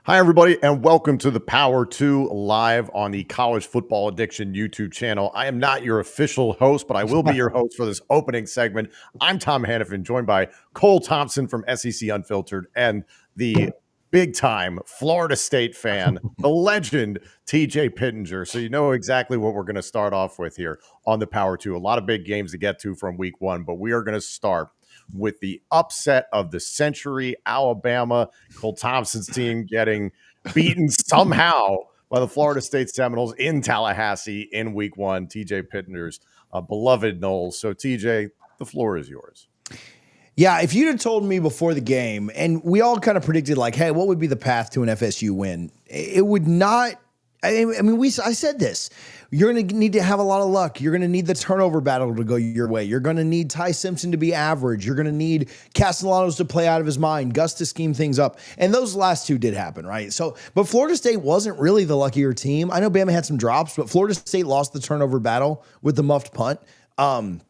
Hi, everybody, and welcome to the Power 2 live on the College Football Addiction YouTube channel. I am not your official host, but I will be your host for this opening segment. I'm Tom Hannifan, joined by Cole Thompson from SEC Unfiltered and the big-time Florida State fan, the legend, TJ Pittinger. So you know exactly what we're going to start off with here on the Power 2. A lot of big games to get to from week one, but we are going to start with the upset of the century. Alabama, Cole Thompson's team getting beaten somehow by the Florida State Seminoles in Tallahassee in week one. TJ Pittinger's beloved Noles. So, TJ, the floor is yours. Yeah, if you'd have told me before the game, and we all kind of predicted, like, hey, what would be the path to an FSU win? It would not. I said this. You're going to need to have a lot of luck. You're going to need the turnover battle to go your way. You're going to need Ty Simpson to be average. You're going to need Castellanos to play out of his mind, Gus to scheme things up. And those last two did happen, right? So, but Florida State wasn't really the luckier team. I know Bama had some drops, but Florida State lost the turnover battle with the muffed punt. Florida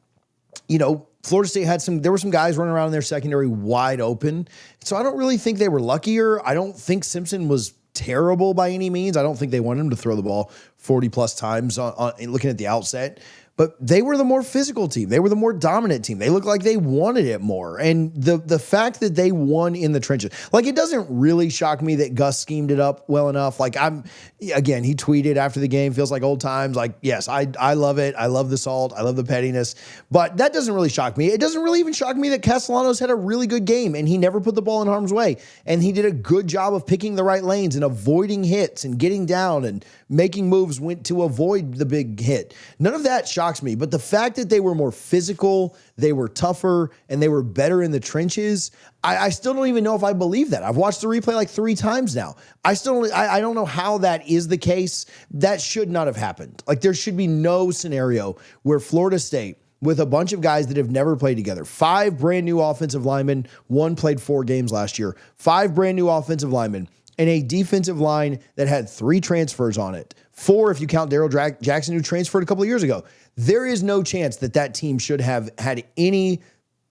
State there were some guys running around in their secondary wide open. So I don't really think they were luckier. I don't think Simpson was terrible by any means. I don't think they wanted him to throw the ball 40 plus times on looking at the outset, but they were the more physical team. They were the more dominant team. They looked like they wanted it more. And the fact that they won in the trenches, like, it doesn't really shock me that Gus schemed it up well enough. Like, he tweeted after the game, feels like old times. Like, yes, I love it. I love the salt. I love the pettiness, but that doesn't really shock me. It doesn't really even shock me that Castellanos had a really good game and he never put the ball in harm's way. And he did a good job of picking the right lanes and avoiding hits and getting down and making moves went to avoid the big hit. None of that shocks me, but the fact that they were more physical, they were tougher, and they were better in the trenches, I still don't even know if I believe that. I've watched the replay like 3 times now. I don't know how that is the case. That should not have happened. Like, there should be no scenario where Florida State, with a bunch of guys that have never played together, 5 brand new offensive linemen, 1 played 4 games last year, 5 brand new offensive linemen, and a defensive line that had 3 transfers on it. 4 if you count Darrell Jackson, who transferred a couple of years ago. There is no chance that team should have had any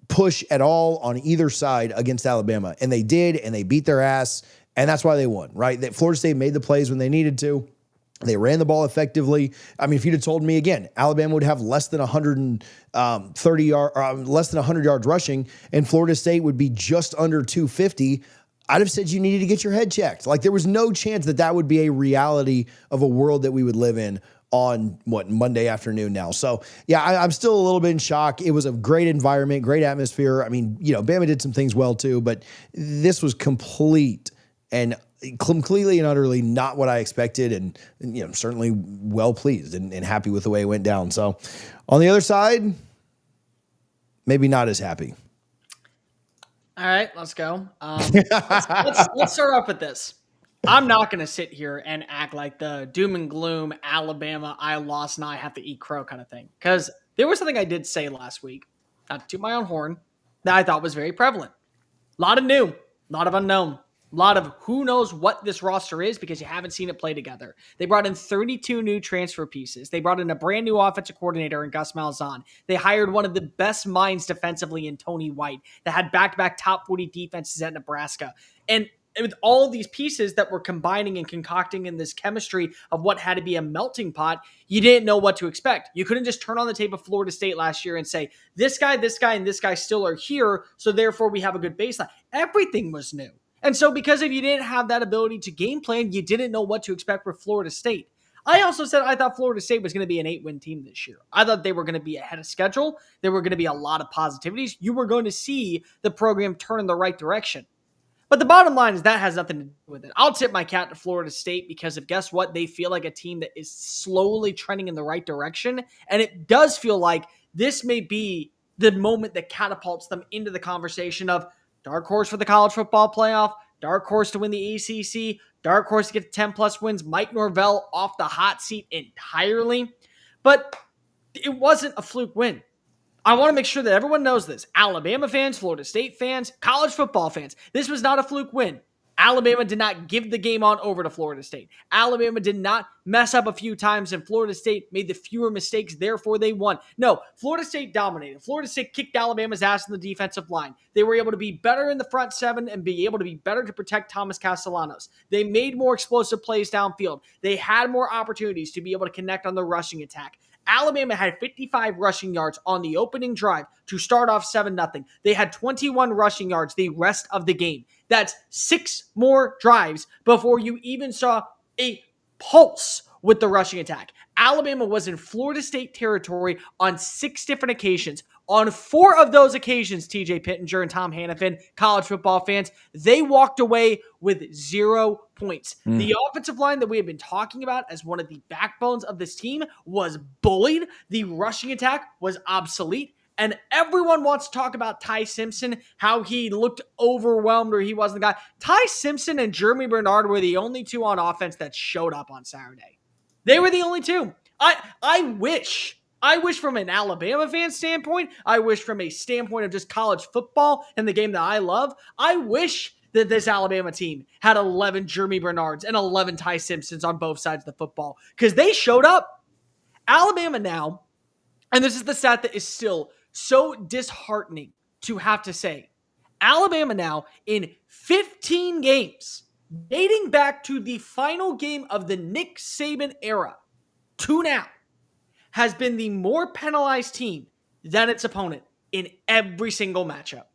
push at all on either side against Alabama. And they did, and they beat their ass, and that's why they won, right? That Florida State made the plays when they needed to. They ran the ball effectively. I mean, if you'd have told me again, Alabama would have less than 130 yards, less than 100 yards rushing, and Florida State would be just under 250, I'd have said you needed to get your head checked. Like, there was no chance that would be a reality of a world that we would live in on Monday afternoon now. So yeah, I'm still a little bit in shock. It was a great environment, great atmosphere. I mean, Bama did some things well too, but this was completely and utterly not what I expected. And certainly well pleased and happy with the way it went down. So on the other side, maybe not as happy. All right, let's go. Let's start off with this. I'm not going to sit here and act like the doom and gloom Alabama, I lost, now I have to eat crow kind of thing. Because there was something I did say last week, not to toot my own horn, that I thought was very prevalent. A lot of new, a lot of unknown, a lot of who knows what this roster is because you haven't seen it play together. They brought in 32 new transfer pieces. They brought in a brand new offensive coordinator in Gus Malzahn. They hired one of the best minds defensively in Tony White that had back-to-back top 40 defenses at Nebraska. And with all of these pieces that were combining and concocting in this chemistry of what had to be a melting pot, you didn't know what to expect. You couldn't just turn on the tape of Florida State last year and say, this guy, and this guy still are here, so therefore we have a good baseline. Everything was new. And so because if you didn't have that ability to game plan, you didn't know what to expect for Florida State. I also said I thought Florida State was going to be an 8-win team this year. I thought they were going to be ahead of schedule. There were going to be a lot of positivities. You were going to see the program turn in the right direction. But the bottom line is that has nothing to do with it. I'll tip my cap to Florida State because of, guess what? They feel like a team that is slowly trending in the right direction. And it does feel like this may be the moment that catapults them into the conversation of dark horse for the college football playoff, dark horse to win the ACC, dark horse to get 10-plus wins, Mike Norvell off the hot seat entirely. But it wasn't a fluke win. I want to make sure that everyone knows this. Alabama fans, Florida State fans, college football fans, this was not a fluke win. Alabama did not give the game on over to Florida State. Alabama did not mess up a few times, and Florida State made the fewer mistakes, therefore they won. No, Florida State dominated. Florida State kicked Alabama's ass in the defensive line. They were able to be better in the front seven and be able to be better to protect Thomas Castellanos. They made more explosive plays downfield. They had more opportunities to be able to connect on the rushing attack. Alabama had 55 rushing yards on the opening drive to start off 7-0. They had 21 rushing yards the rest of the game. That's 6 more drives before you even saw a pulse with the rushing attack. Alabama was in Florida State territory on 6 different occasions. On 4 of those occasions, TJ Pittinger and Tom Hannifan, college football fans, they walked away with 0 points. The offensive line that we have been talking about as one of the backbones of this team was bullied. The rushing attack was obsolete. And everyone wants to talk about Ty Simpson, how he looked overwhelmed or he wasn't the guy. Ty Simpson and Jeremy Bernard were the only 2 on offense that showed up on Saturday. They were the only 2. I wish from an Alabama fan standpoint, I wish from a standpoint of just college football and the game that I love, I wish that this Alabama team had 11 Jeremy Bernards and 11 Ty Simpsons on both sides of the football because they showed up. Alabama now, and this is the stat that is still so disheartening to have to say, Alabama now in 15 games, dating back to the final game of the Nick Saban era to now, has been the more penalized team than its opponent in every single matchup.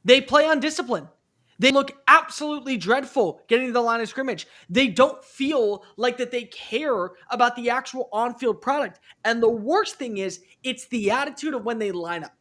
They play on discipline. They look absolutely dreadful getting to the line of scrimmage. They don't feel like that they care about the actual on-field product. And the worst thing is, it's the attitude of when they line up.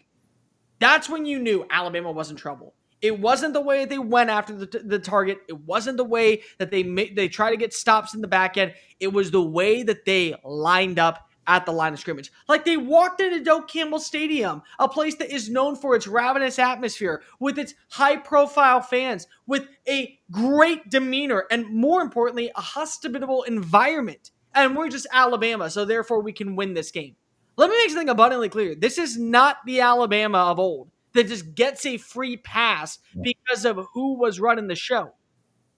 That's when you knew Alabama was in trouble. It wasn't the way they went after the target. It wasn't the way that they try to get stops in the back end. It was the way that they lined up at the line of scrimmage. Like they walked into Doak Campbell Stadium, a place that is known for its ravenous atmosphere, with its high-profile fans, with a great demeanor, and more importantly, a hospitable environment. And we're just Alabama, so therefore we can win this game. Let me make something abundantly clear. This is not the Alabama of old that just gets a free pass because of who was running the show.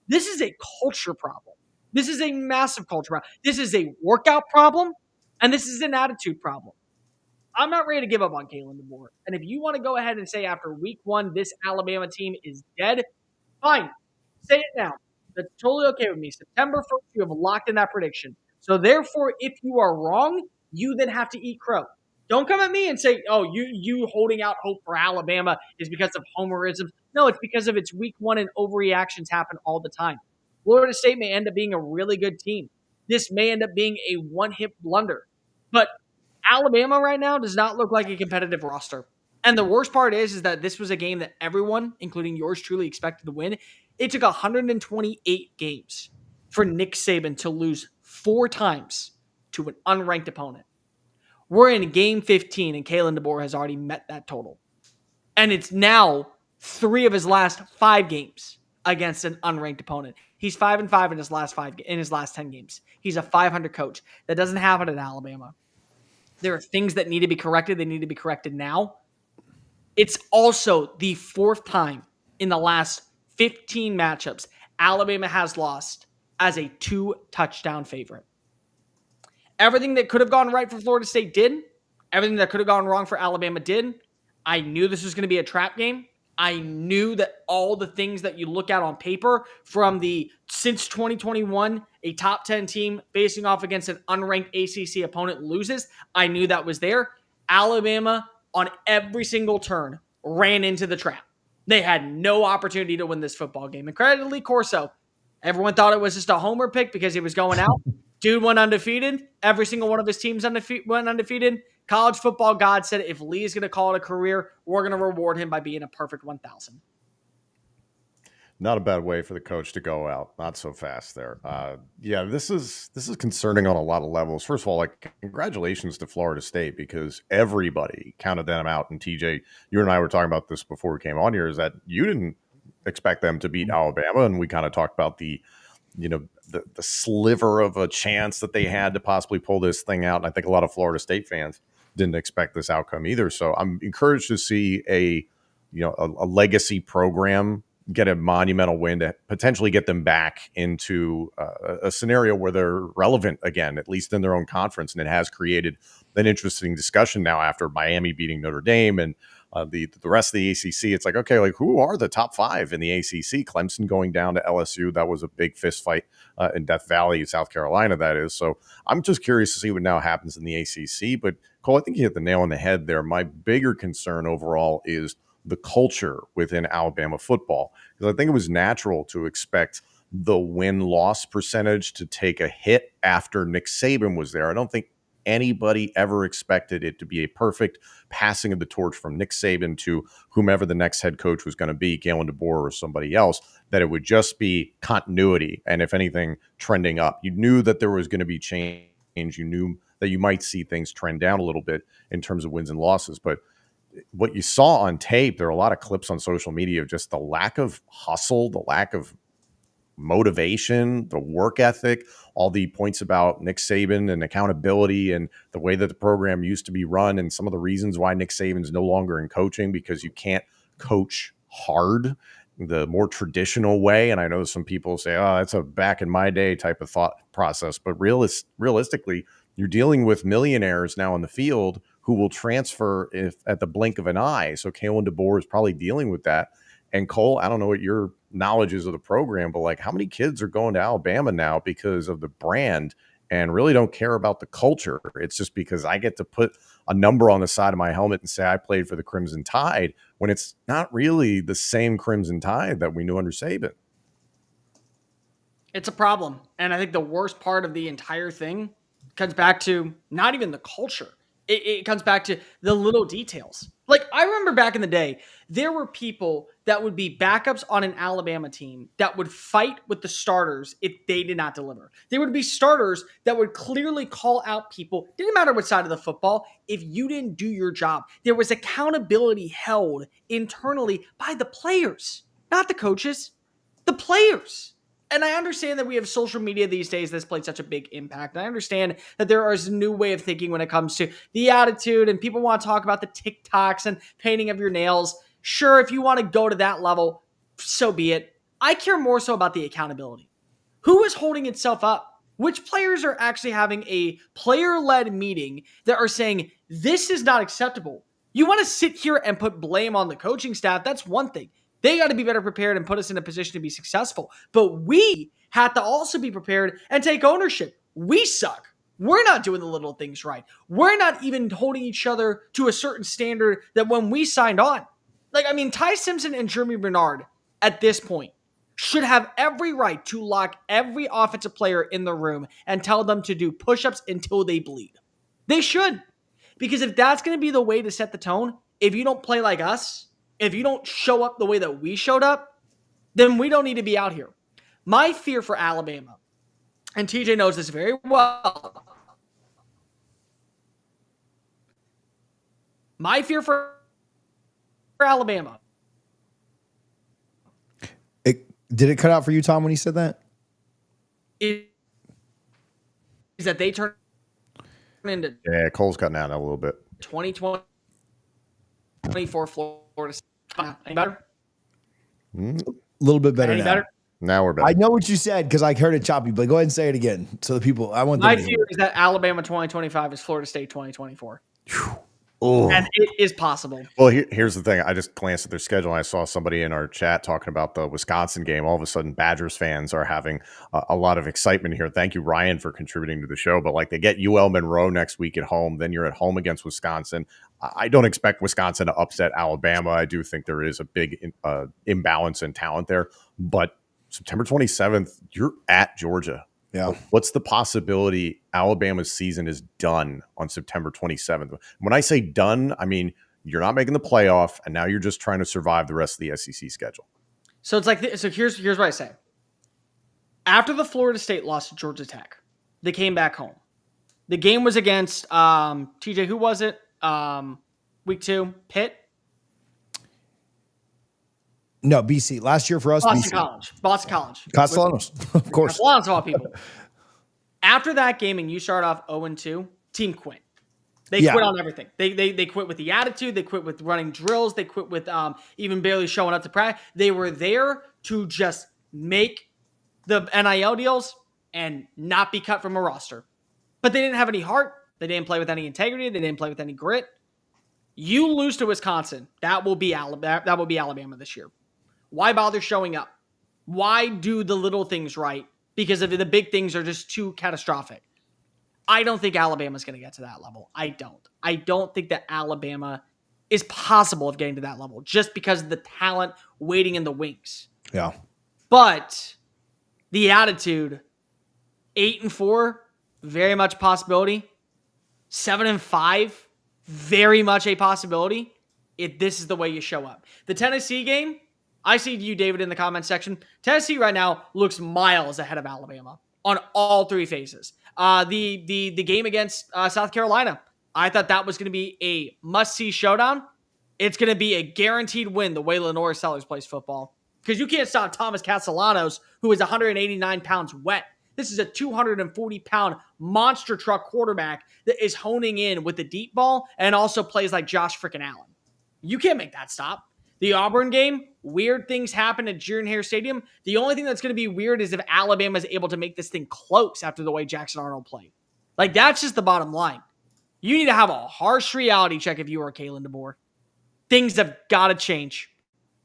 This is a culture problem. This is a massive culture problem. This is a workout problem. And this is an attitude problem. I'm not ready to give up on Kalen DeBoer. And if you want to go ahead and say after week 1, this Alabama team is dead, fine. Say it now. That's totally okay with me. September 1st, you have locked in that prediction. So therefore, if you are wrong, you then have to eat crow. Don't come at me and say, oh, you holding out hope for Alabama is because of homerism. No, it's because of its week 1 and overreactions happen all the time. Florida State may end up being a really good team. This may end up being a one-hit blunder. But Alabama right now does not look like a competitive roster. And the worst part is that this was a game that everyone, including yours truly, expected to win. It took 128 games for Nick Saban to lose 4 times to an unranked opponent. We're in game 15, and Kalen DeBoer has already met that total. And it's now 3 of his last 5 games against an unranked opponent. He's 5-5 in his last 10 games. He's a 500 coach. That doesn't happen at Alabama. There are things that need to be corrected. They need to be corrected now. It's also the 4th time in the last 15 matchups Alabama has lost as a 2-touchdown favorite. Everything that could have gone right for Florida State did. Everything that could have gone wrong for Alabama did. I knew this was going to be a trap game. I knew that all the things that you look at on paper from since 2021, a top 10 team facing off against an unranked ACC opponent loses. I knew that was there. Alabama on every single turn ran into the trap. They had no opportunity to win this football game. And credit to Lee Corso. Everyone thought it was just a homer pick because he was going out. Dude went undefeated. Every single one of his teams went undefeated. College football God said, if Lee is going to call it a career, we're going to reward him by being a perfect 1,000. Not a bad way for the coach to go out. Not so fast there. Yeah, this is concerning on a lot of levels. First of all, congratulations to Florida State because everybody counted them out. And TJ, you and I were talking about this before we came on here, is that you didn't expect them to beat Alabama. And we kind of talked about the sliver of a chance that they had to possibly pull this thing out. And I think a lot of Florida State fans didn't expect this outcome either. So I'm encouraged to see a legacy program get a monumental win to potentially get them back into a scenario where they're relevant again, at least in their own conference. And it has created an interesting discussion now after Miami beating Notre Dame and the rest of the ACC. It's like, okay, like who are the top 5 in the ACC? Clemson going down to LSU. That was a big fist fight in Death Valley, South Carolina, that is. So I'm just curious to see what now happens in the ACC. But Cole, I think you hit the nail on the head there. My bigger concern overall is the culture within Alabama football, because I think it was natural to expect the win-loss percentage to take a hit after Nick Saban was there. I don't think anybody ever expected it to be a perfect passing of the torch from Nick Saban to whomever the next head coach was going to be, Galen DeBoer or somebody else, that it would just be continuity and, if anything, trending up. You knew that there was going to be change. You knew that you might see things trend down a little bit in terms of wins and losses, but what you saw on tape, there are a lot of clips on social media of just the lack of hustle, the lack of motivation, the work ethic, all the points about Nick Saban and accountability and the way that the program used to be run, and some of the reasons why Nick Saban's no longer in coaching, because you can't coach hard the more traditional way. And I know some people say, oh, that's a back in my day type of thought process, but realistically, you're dealing with millionaires now in the field who will transfer if at the blink of an eye. So Kalen DeBoer is probably dealing with that. And Cole, I don't know what your knowledge is of the program, but like how many kids are going to Alabama now because of the brand and really don't care about the culture? It's just because I get to put a number on the side of my helmet and say I played for the Crimson Tide, when it's not really the same Crimson Tide that we knew under Saban. It's a problem. And I think the worst part of the entire thing comes back to not even the culture. It comes back to the little details. Like, I remember back in the day, there were people that would be backups on an Alabama team that would fight with the starters if they did not deliver. There would be starters that would clearly call out people, didn't matter what side of the football, if you didn't do your job. There was accountability held internally by the players, not the coaches, the players. And I understand that we have social media these days that's played such a big impact. I understand that there is a new way of thinking when it comes to the attitude, and people want to talk about the TikToks and painting of your nails. Sure, if you want to go to that level, so be it. I care more so about the accountability. Who is holding itself up? Which players are actually having a player-led meeting that are saying, this is not acceptable? You want to sit here and put blame on the coaching staff, that's one thing. They got to be better prepared and put us in a position to be successful. But we have to also be prepared and take ownership. We suck. We're not doing the little things right. We're not even holding each other to a certain standard that when we signed on. Like, I mean, Ty Simpson and Jeremy Bernard at this point should have every right to lock every offensive player in the room and tell them to do push-ups until they bleed. They should. Because if that's going to be the way to set the tone, if you don't play like us, if you don't show up the way that we showed up, then we don't need to be out here. My fear for Alabama, and TJ knows this very well, my fear for Alabama. Did it cut out for you, Tom, when he said that? Is that they turn into Cole's cutting out a little bit. 2024 Florida State. Any better? A little bit better. Any now. better? Now we're better. I know what you said because I heard it choppy, but go ahead and say it again so the people. I want. My fear is that Alabama 2025 is Florida State 2024. Oh. And it is possible. Well, here's the thing. I just glanced at their schedule and I saw somebody in our chat talking about the Wisconsin game. All of a sudden, Badgers fans are having a lot of excitement here. Thank you, Ryan, for contributing to the show. But like, they get UL Monroe next week at home. Then you're at home against Wisconsin. I don't expect Wisconsin to upset Alabama. I do think there is a big imbalance in talent there. But September 27th, you're at Georgia. Yeah. What's the possibility Alabama's season is done on September 27th? When I say done, I mean you're not making the playoff, and now you're just trying to survive the rest of the SEC schedule. So it's like so. Here's what I say. After the Florida State lost to Georgia Tech, they came back home. The game was against TJ. Who was it? Week 2, Pitt. No, BC. Last year for us, Boston BC. College. Boston College. Castellanos, of course. Castellanos of all people. After that game, and you start off 0-2, team quit. They quit on everything. They quit with the attitude. They quit with running drills. They quit with even barely showing up to practice. They were there to just make the NIL deals and not be cut from a roster. But they didn't have any heart. They didn't play with any integrity. They didn't play with any grit. You lose to Wisconsin, that will be Alabama this year. Why bother showing up? Why do the little things right? Because if the big things are just too catastrophic. I don't think Alabama's going to get to that level. I don't think that Alabama is possible of getting to that level just because of the talent waiting in the wings. Yeah. But the attitude, 8-4, very much a possibility. 7-5, very much a possibility if this is the way you show up. The Tennessee game, I see you, David, in the comment section. Tennessee right now looks miles ahead of Alabama on all three phases. The game against South Carolina, I thought that was going to be a must-see showdown. It's going to be a guaranteed win the way Lenore Sellers plays football. Because you can't stop Thomas Castellanos, who is 189 pounds wet. This is a 240-pound monster truck quarterback that is honing in with the deep ball and also plays like Josh frickin' Allen. You can't make that stop. The Auburn game, weird things happen at Jordan-Hare Stadium. The only thing that's going to be weird is if Alabama is able to make this thing close after the way Jackson Arnold played. Like, that's just the bottom line. You need to have a harsh reality check if you are Kalen DeBoer. Things have got to change.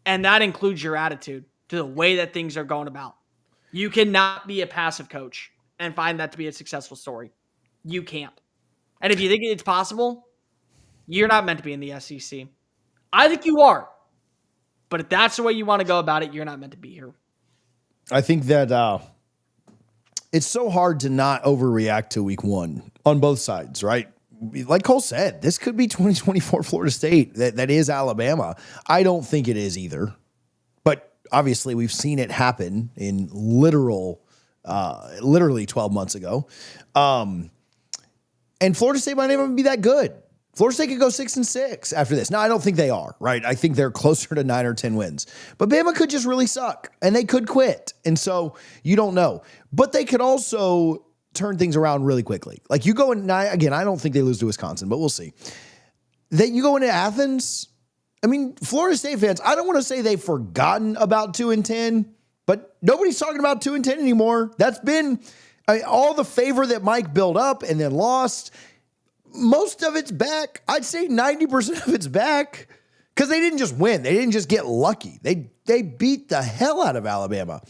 And that includes your attitude to the way that things are going about. You cannot be a passive coach and find that to be a successful story. You can't. And if you think it's possible, you're not meant to be in the SEC. I think you are. But if that's the way you want to go about it, you're not meant to be here. I think that it's so hard to not overreact to week one on both sides, right? Like Cole said, this could be 2024 Florida State. That is Alabama. I don't think it is either. But obviously, we've seen it happen in literally 12 months ago. And Florida State might not even be that good. Florida State could go 6-6 after this. Now, I don't think they are, right? I think they're closer to 9 or 10 wins. But Bama could just really suck, and they could quit. And so you don't know. But they could also turn things around really quickly. Like you go in, again, I don't think they lose to Wisconsin, but we'll see. That you go into Athens, I mean, Florida State fans, I don't want to say they've forgotten about 2-10, but nobody's talking about 2-10 anymore. That's been all the favor that Mike built up and then lost. Most of it's back. I'd say 90% of it's back because they didn't just win. They didn't just get lucky. They beat the hell out of Alabama.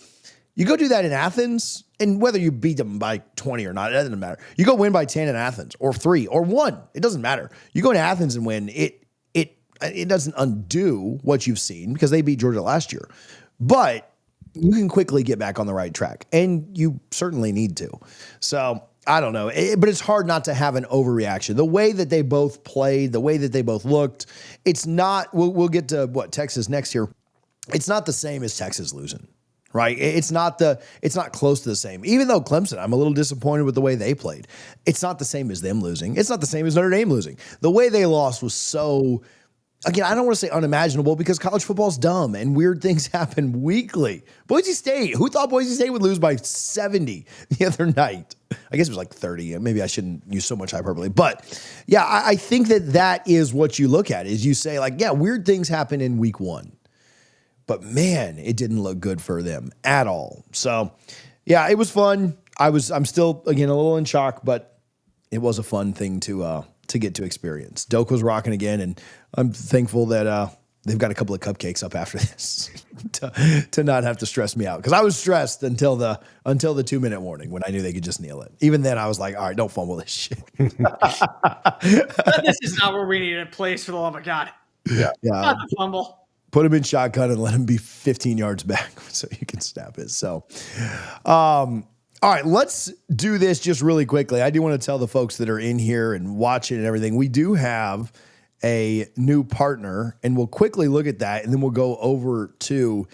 You go do that in Athens, and whether you beat them by 20 or not, it doesn't matter. You go win by 10 in Athens or 3 or 1. It doesn't matter. You go to Athens and win. It doesn't undo what you've seen because they beat Georgia last year. But you can quickly get back on the right track, and you certainly need to. So I don't know, but it's hard not to have an overreaction. The way that they both played, the way that they both looked, it's not, we'll get to Texas next year. It's not the same as Texas losing, right? It's not close to the same. Even though Clemson, I'm a little disappointed with the way they played. It's not the same as them losing. It's not the same as Notre Dame losing. The way they lost was so, again, I don't want to say unimaginable because college football is dumb and weird things happen weekly. Boise State, who thought Boise State would lose by 70 the other night? I guess it was like 30. Maybe I shouldn't use so much hyperbole. But yeah, I think that is what you look at is you say like, yeah, weird things happen in week one. But man, it didn't look good for them at all. So yeah, it was fun. I'm still, again, a little in shock, but it was a fun thing to get to experience. Doak was rocking again, and I'm thankful that they've got a couple of cupcakes up after this to not have to stress me out. Because I was stressed until the 2-minute warning when I knew they could just kneel it. Even then, I was like, all right, don't fumble this shit. This is not where we need a place, for the love of God. Yeah. Not the fumble. Put him in shotgun and let him be 15 yards back so you can snap it. So, all right, let's do this just really quickly. I do want to tell the folks that are in here and watching and everything, we do have a new partner, and we'll quickly look at that, and then we'll go over to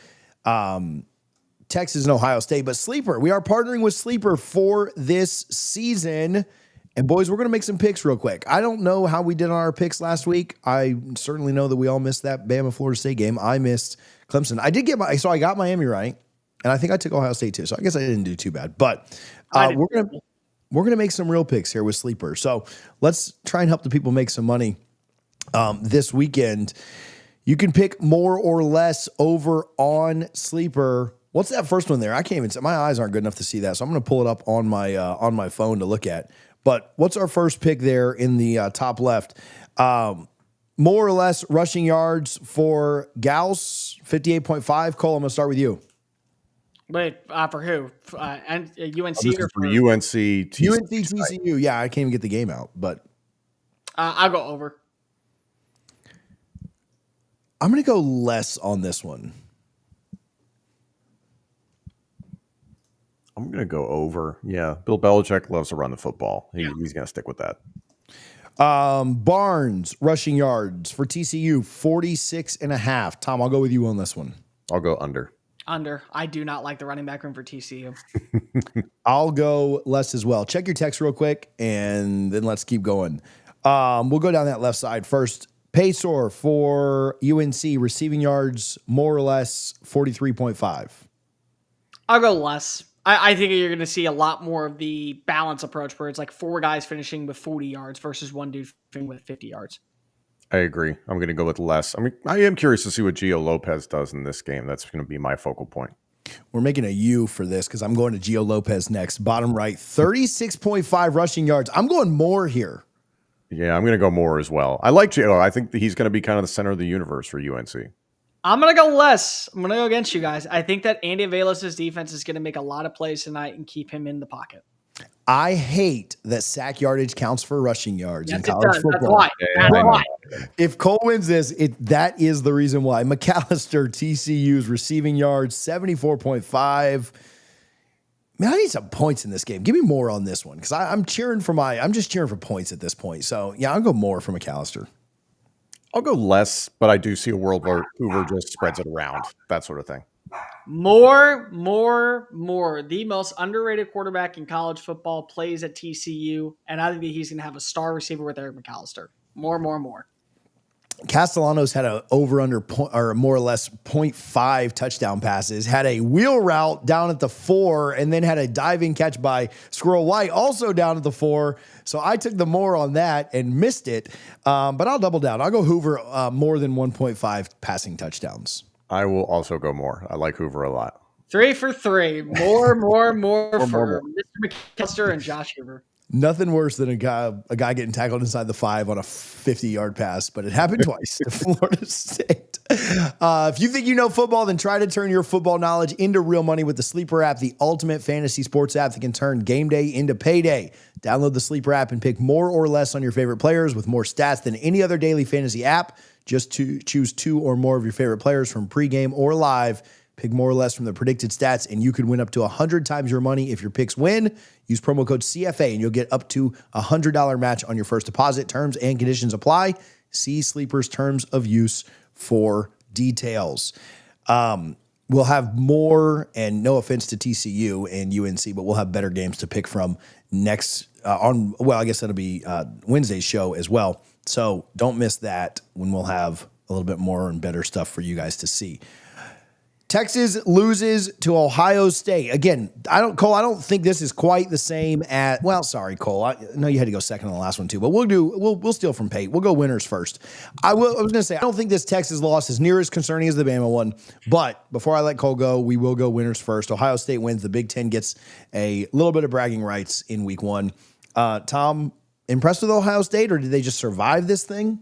Texas and Ohio State. But Sleeper, we are partnering with Sleeper for this season. And boys, we're going to make some picks real quick. I don't know how we did on our picks last week. I certainly know that we all missed that Bama Florida State game. I missed Clemson. I got Miami right, and I think I took Ohio State too. So I guess I didn't do too bad. But we're we're going to make some real picks here with Sleeper. So let's try and help the people make some money this weekend. You can pick more or less over on Sleeper. What's that first one there? I can't even see. My eyes aren't good enough to see that, so I'm going to pull it up on my phone to look at. But what's our first pick there in the top left? More or less rushing yards for Gauss, 58.5. Cole, I'm going to start with you. Wait, for who? And UNC This or is for UNC TCU. UNC TCU. Yeah, I can't even get the game out, but I'll go over. I'm going to go less on this one. I'm going to go over. Yeah, Bill Belichick loves to run the football. He's going to stick with that. Barnes rushing yards for TCU, 46.5. Tom, I'll go with you on this one. I'll go under. Under. I do not like the running back room for TCU. I'll go less as well. Check your text real quick, and then let's keep going. We'll go down that left side first. Paysor for UNC, receiving yards, more or less 43.5. I'll go less. I think you're going to see a lot more of the balance approach where it's like 4 guys finishing with 40 yards versus 1 dude finishing with 50 yards. I agree. I'm going to go with less. I mean, I am curious to see what Gio Lopez does in this game. That's going to be my focal point. We're making a U for this because I'm going to Gio Lopez next. Bottom right, 36.5 rushing yards. I'm going more here. Yeah, I'm going to go more as well. I like Gio. I think that he's going to be kind of the center of the universe for UNC. I'm going to go less. I'm going to go against you guys. I think that Andy Avelis' defense is going to make a lot of plays tonight and keep him in the pocket. I hate that sack yardage counts for rushing yards in Yes, college it does. football. That's why. If Cole wins this, that is the reason why. McAllister, TCU's receiving yards, 74.5. Man, I need some points in this game. Give me more on this one because I'm just cheering for points at this point. So, yeah, I'll go more for McAllister. I'll go less, but I do see a world where Hoover just spreads it around, that sort of thing. More. The most underrated quarterback in college football plays at TCU, and I think that he's going to have a star receiver with Eric McAllister. More. Castellanos had a over-under or more or less 0.5 touchdown passes, had a wheel route down at the 4, and then had a diving catch by Squirrel White also down at the 4. So I took the more on that and missed it, but I'll double down. I'll go Hoover more than 1.5 passing touchdowns. I will also go more. I like Hoover a lot. 3 for 3. More for Mr. McAllister and Josh Hoover. Nothing worse than a guy getting tackled inside the 5 on a 50-yard pass, but it happened twice to Florida State. If you think you know football, then try to turn your football knowledge into real money with the Sleeper app, the ultimate fantasy sports app that can turn game day into payday. Download the Sleeper app and pick more or less on your favorite players with more stats than any other daily fantasy app. Just to choose 2 or more of your favorite players from pregame or live. Pick more or less from the predicted stats, and you could win up to 100 times your money if your picks win. Use promo code CFA, and you'll get up to $100 match on your first deposit. Terms and conditions apply. See Sleeper's terms of use for details. We'll have more, and no offense to TCU and UNC, but we'll have better games to pick from next I guess that'll be Wednesday's show as well. So don't miss that when we'll have a little bit more and better stuff for you guys to see. Texas loses to Ohio State. Again, I don't think this is quite the same sorry, Cole. I know you had to go second on the last one too, but we'll steal from Pate. We'll go winners first. I was going to say, I don't think this Texas loss is near as concerning as the Bama one, but before I let Cole go, we will go winners first. Ohio State wins. The Big Ten gets a little bit of bragging rights in week 1. Tom, impressed with Ohio State, or did they just survive this thing?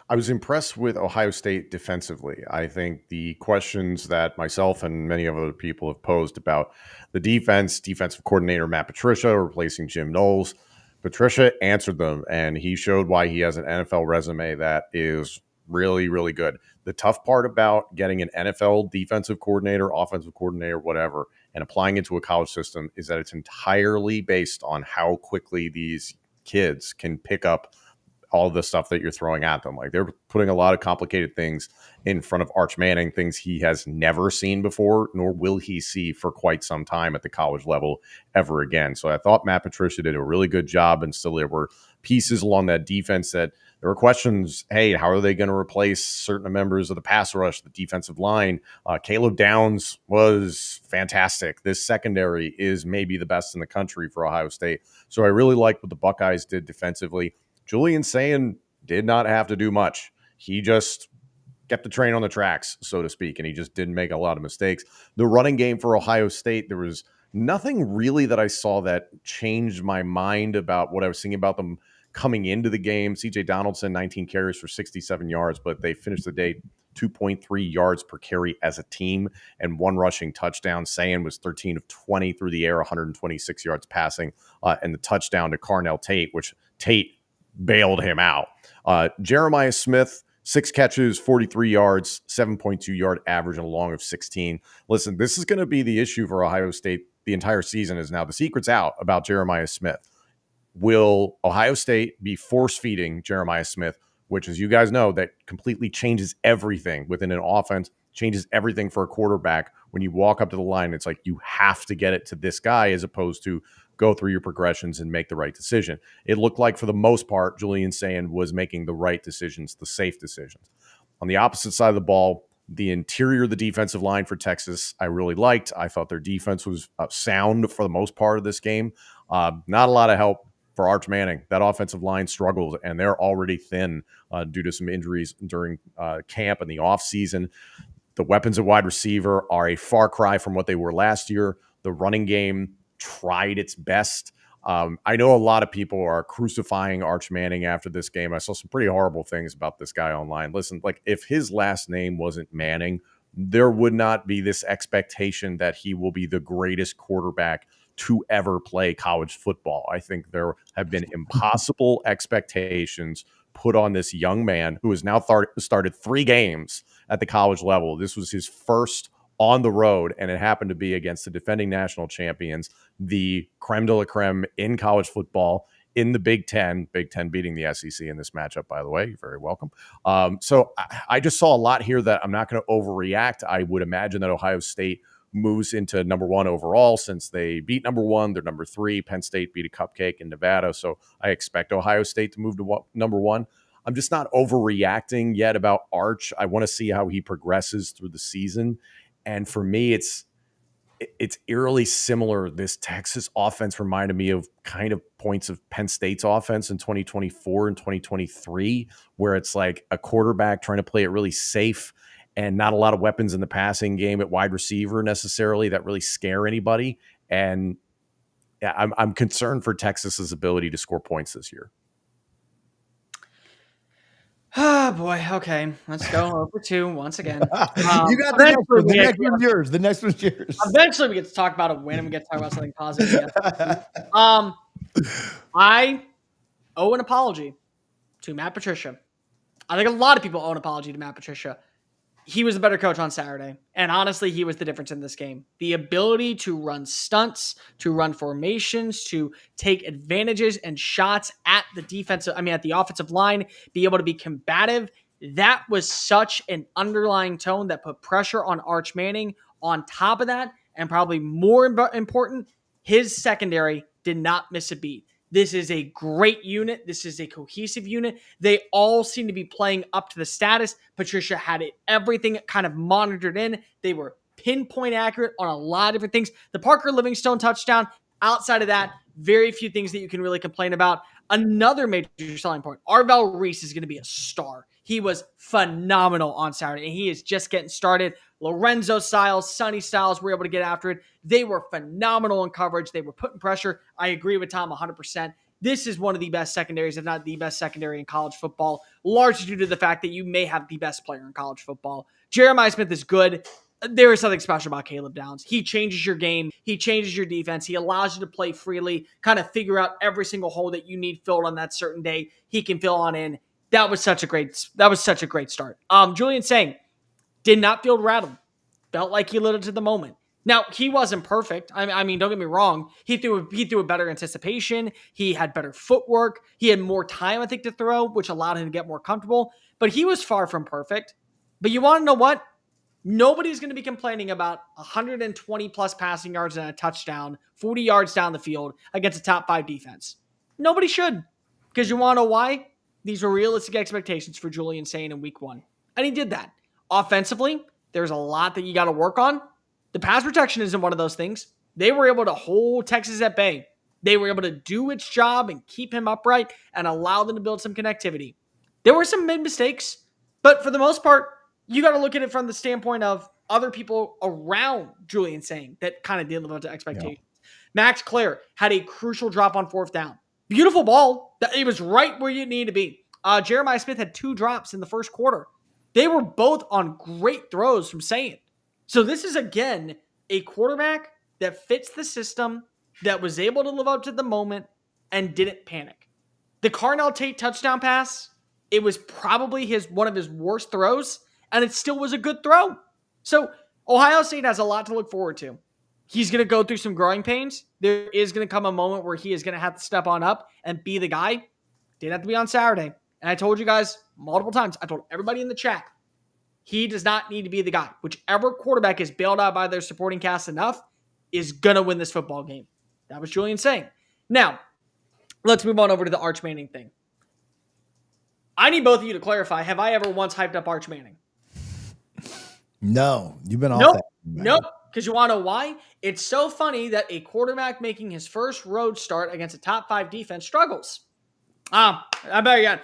I was impressed with Ohio State defensively. I think the questions that myself and many other people have posed about the defensive coordinator Matt Patricia replacing Jim Knowles, Patricia answered them, and he showed why he has an NFL resume that is really, really good. The tough part about getting an NFL defensive coordinator, offensive coordinator, whatever, and applying it to a college system is that it's entirely based on how quickly these kids can pick up all the stuff that you're throwing at them. Like, they're putting a lot of complicated things in front of Arch Manning, things he has never seen before, nor will he see for quite some time at the college level ever again. So I thought Matt Patricia did a really good job, and still there were pieces along that defense that there were questions, hey, how are they going to replace certain members of the pass rush, the defensive line? Caleb Downs was fantastic. This secondary is maybe the best in the country for Ohio State. So I really like what the Buckeyes did defensively. Julian Sayin did not have to do much. He just kept the train on the tracks, so to speak, and he just didn't make a lot of mistakes. The running game for Ohio State, there was nothing really that I saw that changed my mind about what I was thinking about them coming into the game. CJ Donaldson, 19 carries for 67 yards, but they finished the day 2.3 yards per carry as a team and 1 rushing touchdown. Sayin was 13 of 20 through the air, 126 yards passing, and the touchdown to Carnell Tate, which Tate bailed him out. Jeremiah Smith, 6 catches, 43 yards, 7.2 yard average, and a long of 16. Listen, this is going to be the issue for Ohio State the entire season. Is now the secret's out about Jeremiah Smith. Will Ohio State be force-feeding Jeremiah Smith, which, as you guys know, that completely changes everything within an offense, changes everything for a quarterback. When you walk up to the line, it's like you have to get it to this guy as opposed to go through your progressions and make the right decision. It looked like, for the most part, Julian Sayin was making the right decisions, the safe decisions. On the opposite side of the ball, the interior of the defensive line for Texas, I really liked. I thought their defense was sound for the most part of this game. Not a lot of help for Arch Manning. That offensive line struggled, and they're already thin due to some injuries during camp and the offseason. The weapons at wide receiver are a far cry from what they were last year. The running game tried its best. I know a lot of people are crucifying Arch Manning after this game. I saw some pretty horrible things about this guy online. Listen, like, if his last name wasn't Manning, there would not be this expectation that he will be the greatest quarterback to ever play college football. I think there have been impossible expectations put on this young man who has now started 3 games at the college level. This was his first on the road, and it happened to be against the defending national champions, the creme de la creme in college football in the Big Ten beating the SEC in this matchup, by the way. You're very welcome. So I just saw a lot here that I'm not going to overreact. I would imagine that Ohio State moves into number 1 overall since they beat number 1. They're number 3. Penn State beat a cupcake in Nevada. So I expect Ohio State to move to number 1. I'm just not overreacting yet about Arch. I want to see how he progresses through the season. And for me, it's eerily similar. This Texas offense reminded me of kind of points of Penn State's offense in 2024 and 2023, where it's like a quarterback trying to play it really safe and not a lot of weapons in the passing game at wide receiver necessarily that really scare anybody. And yeah, I'm concerned for Texas's ability to score points this year. Oh boy. Okay, let's go over 2 once again. You got the next one. The next one's yours. The next one's yours. Eventually, we get to talk about a win and we get to talk about something positive. I owe an apology to Matt Patricia. I think a lot of people owe an apology to Matt Patricia. He was a better coach on Saturday, and honestly, he was the difference in this game. The ability to run stunts, to run formations, to take advantages and shots at the offensive line, be able to be combative. That was such an underlying tone that put pressure on Arch Manning. On top of that, and probably more important, his secondary did not miss a beat. This is a great unit. This is a cohesive unit. They all seem to be playing up to the status. Patricia had everything kind of monitored in. They were pinpoint accurate on a lot of different things. The Parker Livingstone touchdown, outside of that, very few things that you can really complain about. Another major selling point, Arvell Reese is going to be a star. He was phenomenal on Saturday, and he is just getting started. Lorenzo Styles, Sonny Styles were able to get after it. They were phenomenal in coverage. They were putting pressure. I agree with Tom 100%. This is one of the best secondaries, if not the best secondary in college football, largely due to the fact that you may have the best player in college football. Jeremiah Smith is good. There is something special about Caleb Downs. He changes your game. He changes your defense. He allows you to play freely, kind of figure out every single hole that you need filled on that certain day. He can fill on in. That was such a great start. Julian Sayin did not feel rattled. Felt like he lived it to the moment. Now, he wasn't perfect. I mean, don't get me wrong. He threw a better anticipation. He had better footwork. He had more time, I think, to throw, which allowed him to get more comfortable. But he was far from perfect. But you want to know what? Nobody's going to be complaining about 120 plus passing yards and a touchdown, 40 yards down the field against a top 5 defense. Nobody should. Because you want to know why? these were realistic expectations for Julian Sain in week 1. And he did that. Offensively, there's a lot that you got to work on. The pass protection isn't one of those things. They were able to hold Texas at bay. They were able to do its job and keep him upright and allow them to build some connectivity. There were some made mistakes, but for the most part, you got to look at it from the standpoint of other people around Julian Sain that kind of didn't live up to expectations. Yeah. Max Clare had a crucial drop on 4th down. Beautiful ball. It was right where you need to be. Jeremiah Smith had 2 drops in the first quarter. They were both on great throws from Sain. So this is, again, a quarterback that fits the system, that was able to live up to the moment and didn't panic. The Carnell Tate touchdown pass, it was probably one of his worst throws, and it still was a good throw. So Ohio State has a lot to look forward to. He's going to go through some growing pains. There is going to come a moment where he is going to have to step on up and be the guy. Didn't have to be on Saturday. And I told you guys multiple times, I told everybody in the chat, he does not need to be the guy. Whichever quarterback is bailed out by their supporting cast enough is going to win this football game. That was Julian Sain. Now, let's move on over to the Arch Manning thing. I need both of you to clarify. Have I ever once hyped up Arch Manning? No, you've been off that. Nope. Because you want to know why? It's so funny that a quarterback making his first road start against a top 5 defense struggles. I bet you.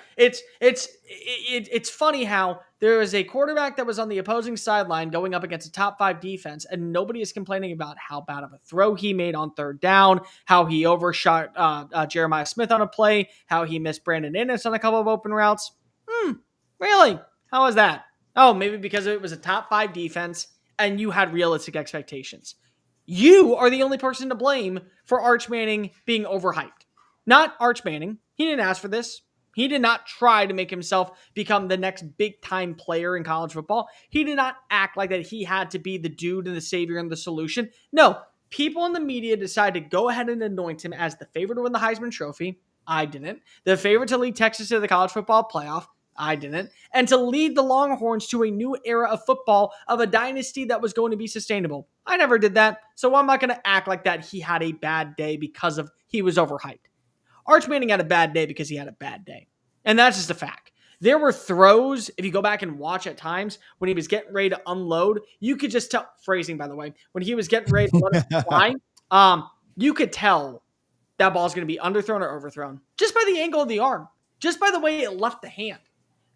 It's funny how there is a quarterback that was on the opposing sideline going up against a top 5 defense, and nobody is complaining about how bad of a throw he made on 3rd down, how he overshot Jeremiah Smith on a play, how he missed Brandon Innes on a couple of open routes. Really? How was that? Oh, maybe because it was a top 5 defense and you had realistic expectations. You are the only person to blame for Arch Manning being overhyped. Not Arch Manning. He didn't ask for this. He did not try to make himself become the next big-time player in college football. He did not act like that he had to be the dude and the savior and the solution. No, people in the media decided to go ahead and anoint him as the favorite to win the Heisman Trophy. I didn't. The favorite to lead Texas to the college football playoff. I didn't. And to lead the Longhorns to a new era of football, of a dynasty that was going to be sustainable. I never did that. So I'm not going to act like that he had a bad day because of he was overhyped. Arch Manning had a bad day because he had a bad day. And that's just a fact. There were throws, if you go back and watch at times, when he was getting ready to unload, you could just tell, phrasing by the way, when he was getting ready to let it fly, you could tell that ball's going to be underthrown or overthrown. Just by the angle of the arm. Just by the way it left the hand.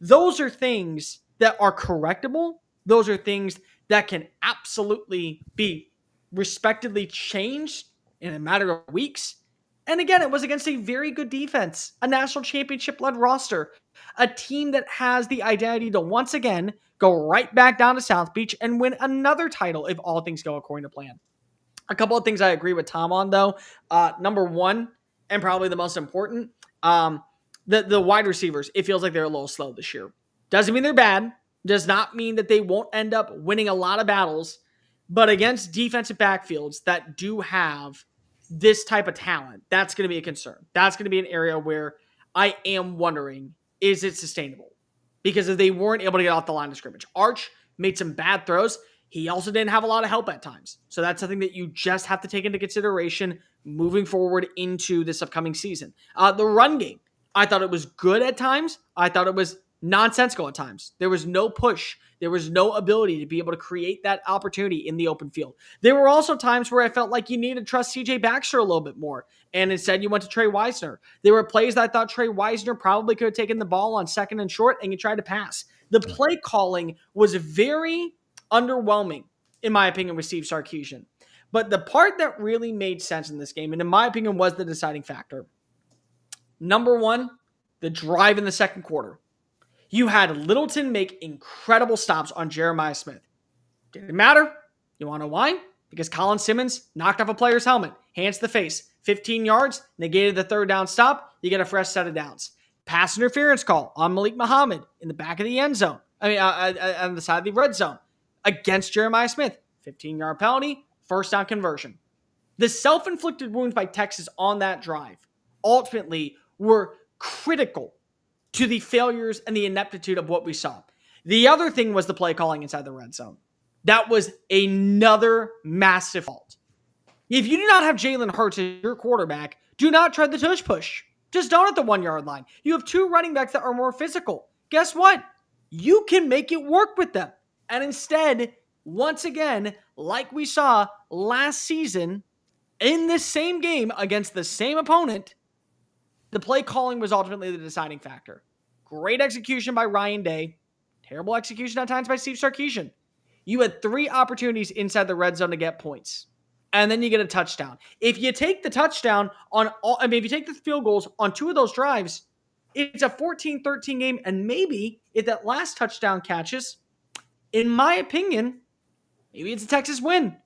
Those are things that are correctable. Those are things that can absolutely be respectively changed in a matter of weeks. And again, it was against a very good defense, a national championship-led roster, a team that has the identity to once again go right back down to South Beach and win another title if all things go according to plan. A couple of things I agree with Tom on, though. Number one, and probably the most important, the wide receivers, it feels like they're a little slow this year. Doesn't mean they're bad. Does not mean that they won't end up winning a lot of battles. But against defensive backfields that do have this type of talent, that's going to be a concern. That's going to be an area where I am wondering, is it sustainable? Because if they weren't able to get off the line of scrimmage. Arch made some bad throws. He also didn't have a lot of help at times. So that's something that you just have to take into consideration moving forward into this upcoming season. The run game, I thought it was good at times. I thought it was nonsensical at times. There was no push. There was no ability to be able to create that opportunity in the open field. There were also times where I felt like you needed to trust CJ Baxter a little bit more. And instead you went to Trey Wisner. There were plays that I thought Trey Wisner probably could have taken the ball on 2nd and short and you tried to pass. The play calling was very underwhelming, in my opinion, with Steve Sarkisian. But the part that really made sense in this game, and in my opinion was the deciding factor, number one, the drive in the second quarter. You had Littleton make incredible stops on Jeremiah Smith. Didn't matter. You want to know why? Because Colin Simmons knocked off a player's helmet. Hands to the face. 15 yards, negated the 3rd down stop. You get a fresh set of downs. Pass interference call on Malik Muhammad in the back of the end zone. On the side of the red zone. Against Jeremiah Smith. 15-yard penalty. 1st down conversion. The self-inflicted wounds by Texas on that drive ultimately were critical to the failures and the ineptitude of what we saw. The other thing was the play calling inside the red zone. That was another massive fault. If you do not have Jalen Hurts as your quarterback, do not try the tush push. Just don't at the 1 yard line. You have two running backs that are more physical. Guess what? You can make it work with them. And instead, once again, like we saw last season in this same game against the same opponent, the play calling was ultimately the deciding factor. Great execution by Ryan Day. Terrible execution at times by Steve Sarkisian. You had 3 opportunities inside the red zone to get points. And then you get a touchdown. If you take the touchdown if you take the field goals on 2 of those drives, it's a 14-13 game. And maybe if that last touchdown catches, in my opinion, maybe it's a Texas win.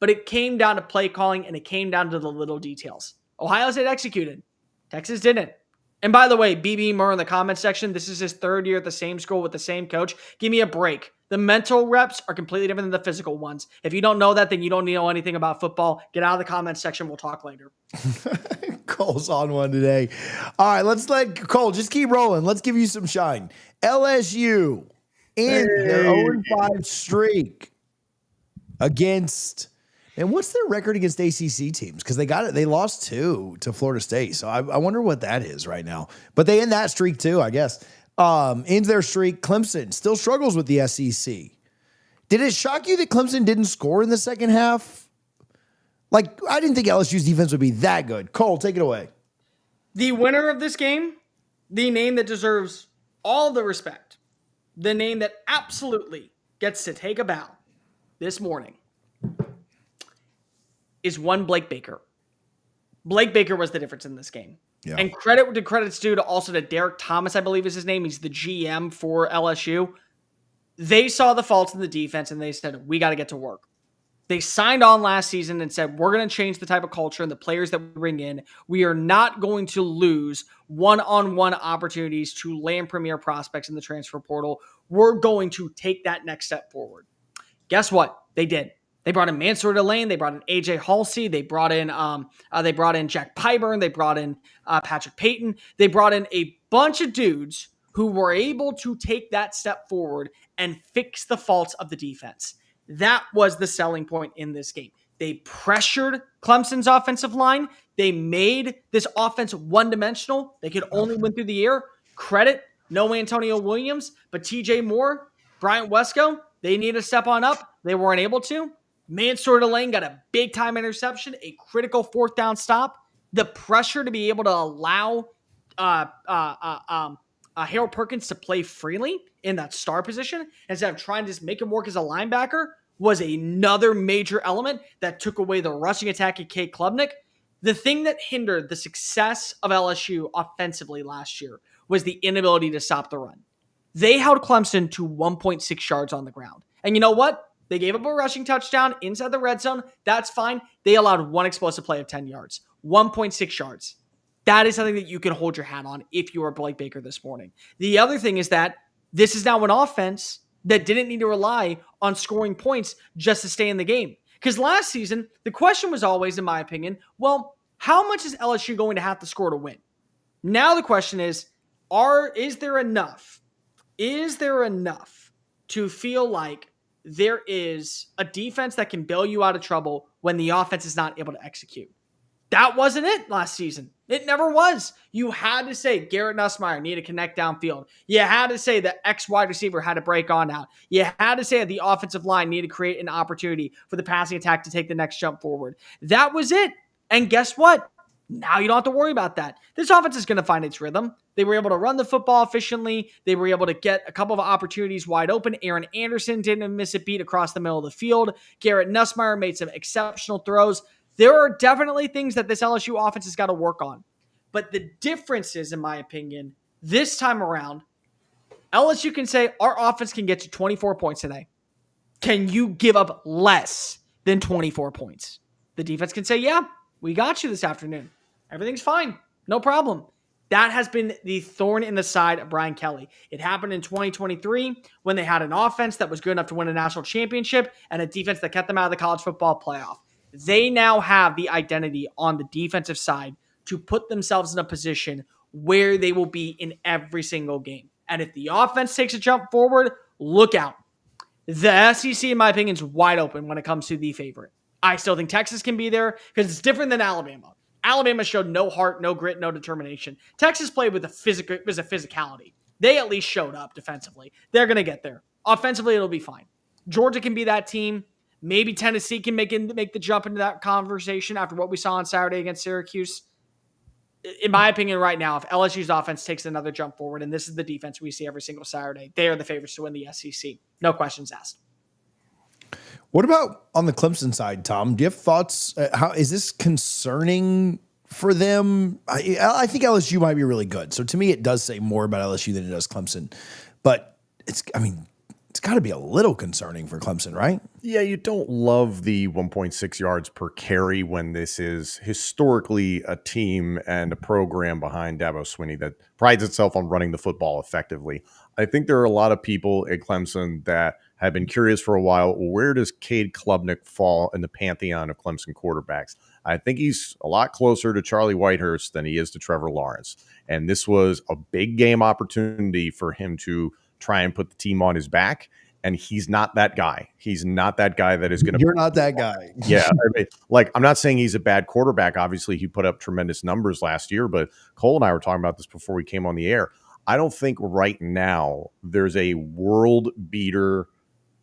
But it came down to play calling and it came down to the little details. Ohio State executed. Texas didn't. And by the way, BB Murr in the comment section, this is his 3rd year at the same school with the same coach. Give me a break. The mental reps are completely different than the physical ones. If you don't know that, then you don't know anything about football. Get out of the comment section. We'll talk later. Cole's on one today. All right, let's let Cole just keep rolling. Let's give you some shine. LSU in their 0-5 streak against. And what's their record against ACC teams? Because they lost 2 to Florida State. So I wonder what that is right now. But they end that streak too, I guess. Ends their streak. Clemson still struggles with the SEC. Did it shock you that Clemson didn't score in the second half? Like, I didn't think LSU's defense would be that good. Cole, take it away. The winner of this game, the name that deserves all the respect, the name that absolutely gets to take a bow this morning, is one Blake Baker. Blake Baker was the difference in this game. Yeah. And credit's due to also to Derek Thomas, I believe is his name. He's the GM for LSU. They saw the faults in the defense and they said, we got to get to work. They signed on last season and said, we're going to change the type of culture and the players that we bring in. We are not going to lose one-on-one opportunities to land premier prospects in the transfer portal. We're going to take that next step forward. Guess what? They did. They brought in Mansour Delane. They brought in AJ Halsey. They brought in Jack Pyburn. They brought in Patrick Payton. They brought in a bunch of dudes who were able to take that step forward and fix the faults of the defense. That was the selling point in this game. They pressured Clemson's offensive line. They made this offense one-dimensional. They could only win through the air. Credit, no Antonio Williams, but TJ Moore, Bryant Wesco, they need to step on up. They weren't able to. Mansour Delane got a big-time interception, a critical 4th down stop. The pressure to be able to allow Harold Perkins to play freely in that star position instead of trying to just make him work as a linebacker was another major element that took away the rushing attack of Kate Klubnik. The thing that hindered the success of LSU offensively last year was the inability to stop the run. They held Clemson to 1.6 yards on the ground. And you know what? They gave up a rushing touchdown inside the red zone. That's fine. They allowed one explosive play of 10 yards, 1.6 yards. That is something that you can hold your hat on if you are Blake Baker this morning. The other thing is that this is now an offense that didn't need to rely on scoring points just to stay in the game. Because last season, the question was always, in my opinion, well, how much is LSU going to have to score to win? Now the question is there enough? Is there enough to feel like there is a defense that can bail you out of trouble when the offense is not able to execute? That wasn't it last season. It never was. You had to say Garrett Nussmeier needed to connect downfield. You had to say that X wide receiver had to break on out. You had to say that the offensive line needed to create an opportunity for the passing attack to take the next jump forward. That was it. And guess what? Now you don't have to worry about that. This offense is going to find its rhythm. They were able to run the football efficiently. They were able to get a couple of opportunities wide open. Aaron Anderson didn't miss a beat across the middle of the field. Garrett Nussmeier made some exceptional throws. There are definitely things that this LSU offense has got to work on. But the difference is, in my opinion, this time around, LSU can say, our offense can get to 24 points today. Can you give up less than 24 points? The defense can say, yeah, we got you this afternoon. Everything's fine. No problem. That has been the thorn in the side of Brian Kelly. It happened in 2023 when they had an offense that was good enough to win a national championship and a defense that kept them out of the college football playoff. They now have the identity on the defensive side to put themselves in a position where they will be in every single game. And if the offense takes a jump forward, look out. The SEC, in my opinion, is wide open when it comes to the favorite. I still think Texas can be there because it's different than Alabama. Alabama showed no heart, no grit, no determination. Texas played with a physicality. They at least showed up defensively. They're going to get there. Offensively, it'll be fine. Georgia can be that team. Maybe Tennessee can make the jump into that conversation after what we saw on Saturday against Syracuse. In my opinion, right now, if LSU's offense takes another jump forward, and this is the defense we see every single Saturday, they are the favorites to win the SEC. No questions asked. What about on the Clemson side, Tom? Do you have thoughts? How is this concerning for them? I think LSU might be really good. So to me, it does say more about LSU than it does Clemson. But it's got to be a little concerning for Clemson, right? Yeah, you don't love the 1.6 yards per carry when this is historically a team and a program behind Dabo Swinney that prides itself on running the football effectively. I think there are a lot of people at Clemson that have been curious for a while, where does Cade Klubnik fall in the pantheon of Clemson quarterbacks? I think he's a lot closer to Charlie Whitehurst than he is to Trevor Lawrence. And this was a big game opportunity for him to try and put the team on his back. And he's not that guy. He's not that guy that is going to. You're not that guy. Yeah. I'm not saying he's a bad quarterback. Obviously, he put up tremendous numbers last year, but Cole and I were talking about this before we came on the air. I don't think right now there's a world beater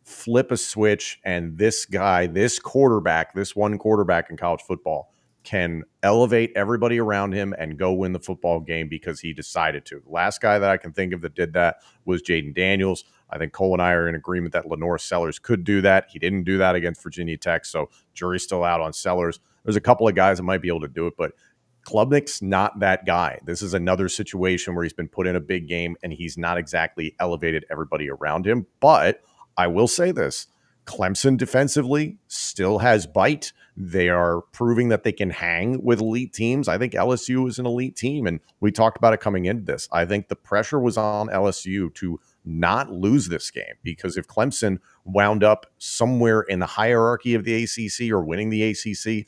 flip a switch and this guy, this one quarterback in college football can elevate everybody around him and go win the football game because he decided to. The last guy that I can think of that did that was Jaden Daniels. I think Cole and I are in agreement that Lenore Sellers could do that. He didn't do that against Virginia Tech, so jury's still out on Sellers. There's a couple of guys that might be able to do it, but Klubnik's not that guy. This is another situation where he's been put in a big game and he's not exactly elevated everybody around him. But I will say this, Clemson defensively still has bite. They are proving that they can hang with elite teams. I think LSU is an elite team, and we talked about it coming into this. I think the pressure was on LSU to not lose this game, because if Clemson wound up somewhere in the hierarchy of the ACC or winning the ACC,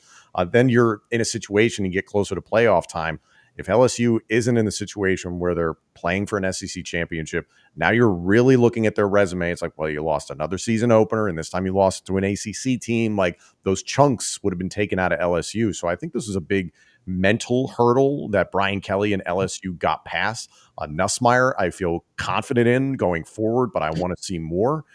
then you're in a situation you get closer to playoff time. If LSU isn't in the situation where they're playing for an SEC championship, now you're really looking at their resume. It's like, well, you lost another season opener, and this time you lost to an ACC team. Like, those chunks would have been taken out of LSU. So I think this is a big mental hurdle that Brian Kelly and LSU got past. Nussmeier, I feel confident in going forward, but I want to see more.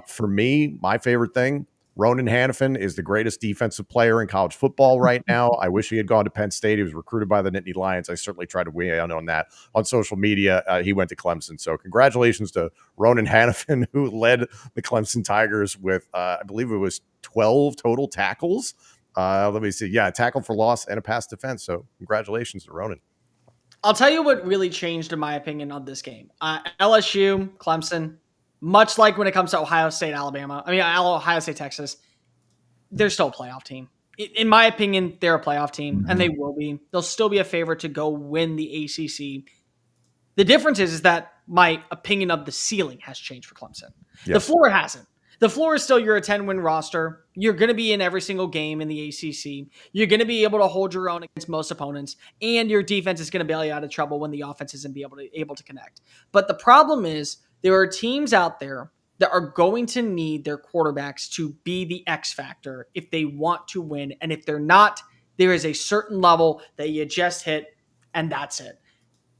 For me, my favorite thing, Ronan Hannifan is the greatest defensive player in college football right now. I wish he had gone to Penn State. He was recruited by the Nittany Lions. I certainly tried to weigh in on that on social media. He went to Clemson. So congratulations to Ronan Hannifan, who led the Clemson Tigers with, I believe it was 12 total tackles. Let me see. Yeah, tackle for loss and a pass defense. So congratulations to Ronan. I'll tell you what really changed, in my opinion, on this game. LSU, Clemson, much like when it comes to Ohio State, Ohio State, Texas, they're still a playoff team. In my opinion, they're a playoff team, and they will be. They'll still be a favorite to go win the ACC. The difference is that my opinion of the ceiling has changed for Clemson. Yes. The floor hasn't. The floor is still, you're a 10-win roster. You're going to be in every single game in the ACC. You're going to be able to hold your own against most opponents, and your defense is going to bail you out of trouble when the offense isn't able to connect. But the problem is, there are teams out there that are going to need their quarterbacks to be the X factor if they want to win. And if they're not, there is a certain level that you just hit, and that's it.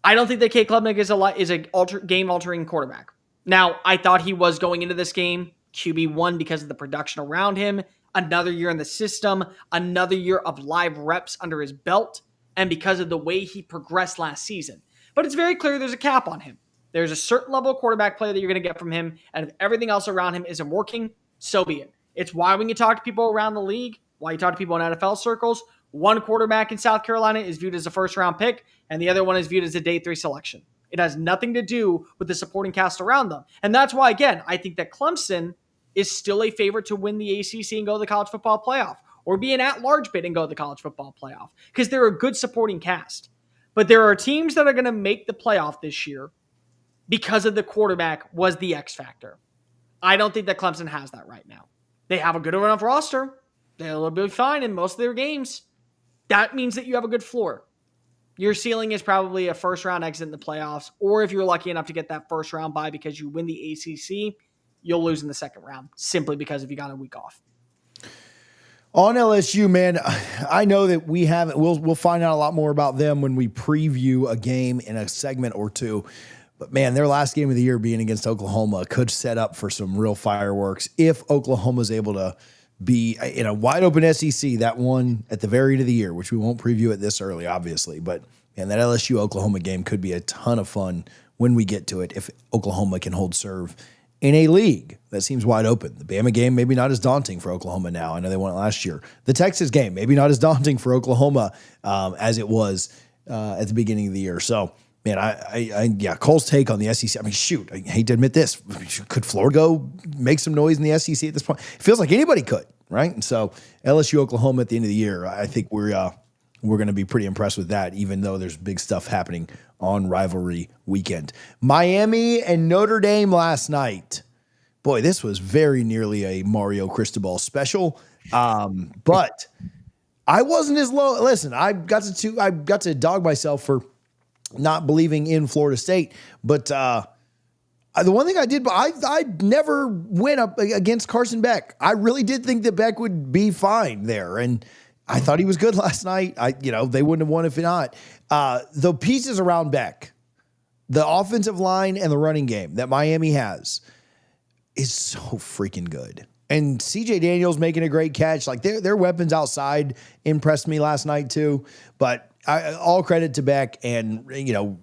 I don't think that Cade Klubnik is a game-altering quarterback. Now, I thought he was going into this game QB1 because of the production around him, another year in the system, another year of live reps under his belt, and because of the way he progressed last season. But it's very clear there's a cap on him. There's a certain level of quarterback play that you're going to get from him, and if everything else around him isn't working, so be it. It's why when you talk to people around the league, why you talk to people in NFL circles, one quarterback in South Carolina is viewed as a first-round pick, and the other one is viewed as a day 3 selection. It has nothing to do with the supporting cast around them. And that's why, again, I think that Clemson is still a favorite to win the ACC and go to the college football playoff, or be an at-large bid and go to the college football playoff, because they're a good supporting cast. But there are teams that are going to make the playoff this year because of the quarterback was the X factor. I don't think that Clemson has that right now. They have a good enough roster. They'll be fine in most of their games. That means that you have a good floor. Your ceiling is probably a first-round exit in the playoffs, or if you're lucky enough to get that first-round bye because you win the ACC, you'll lose in the second round simply because if you got a week off. On LSU, man, I know that we'll find out a lot more about them when we preview a game in a segment or two. But man, their last game of the year being against Oklahoma could set up for some real fireworks if Oklahoma's able to be in a wide open SEC, that one at the very end of the year, which we won't preview it this early, obviously. But man, that LSU Oklahoma game could be a ton of fun when we get to it if Oklahoma can hold serve in a league that seems wide open. The Bama game, maybe not as daunting for Oklahoma now. I know they won it last year. The Texas game, maybe not as daunting for Oklahoma as it was at the beginning of the year. So, man, yeah, Cole's take on the SEC. I mean, shoot, I hate to admit this. Could Florida go make some noise in the SEC at this point? It feels like anybody could, right? And so LSU, Oklahoma at the end of the year, I think we're going to be pretty impressed with that, even though there's big stuff happening on rivalry weekend. Miami and Notre Dame last night. Boy, this was very nearly a Mario Cristobal special. But I wasn't as low. Listen, I got to dog myself for not believing in Florida State. But the one thing I did, I never went up against Carson Beck. I really did think that Beck would be fine there. And I thought he was good last night. They wouldn't have won if not. The pieces around Beck, the offensive line and the running game that Miami has is so freaking good. And CJ Daniels making a great catch. Like their weapons outside impressed me last night too. But all credit to Beck, and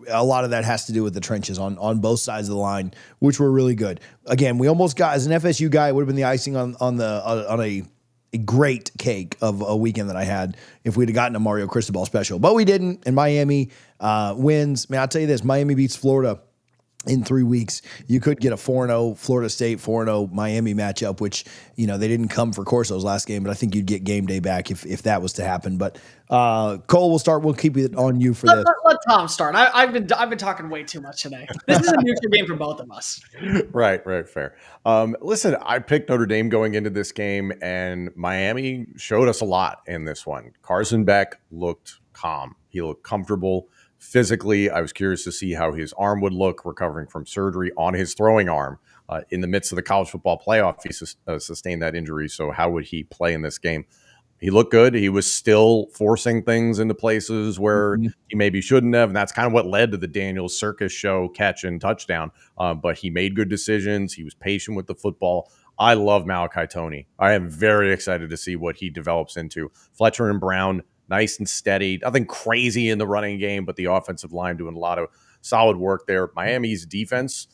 a lot of that has to do with the trenches on both sides of the line, which were really good. Again, we almost got, as an FSU guy, it would have been the icing on a great cake of a weekend that I had if we'd have gotten a Mario Cristobal special. But we didn't, and Miami wins. Man, I'll tell you this, Miami beats Florida in 3 weeks. You could get a 4-0 Florida State, 4-0 Miami matchup, which, they didn't come for Corso's last game, but I think you'd get game day back if that was to happen. But Cole, we'll keep it on you for this. Let Tom start. I've been talking way too much today. This is a neutral game for both of us. Right, fair. Listen, I picked Notre Dame going into this game, and Miami showed us a lot in this one. Carson Beck looked calm. He looked comfortable. Physically, I was curious to see how his arm would look recovering from surgery on his throwing arm. In the midst of the college football playoff, he sustained that injury. So how would he play in this game? He looked good. He was still forcing things into places where he maybe shouldn't have. And that's kind of what led to the Daniels circus show catch and touchdown. But he made good decisions. He was patient with the football. I love Malachi Toney. I am very excited to see what he develops into. Fletcher and Brown, nice and steady. Nothing crazy in the running game, but the offensive line doing a lot of solid work there. Miami's defense,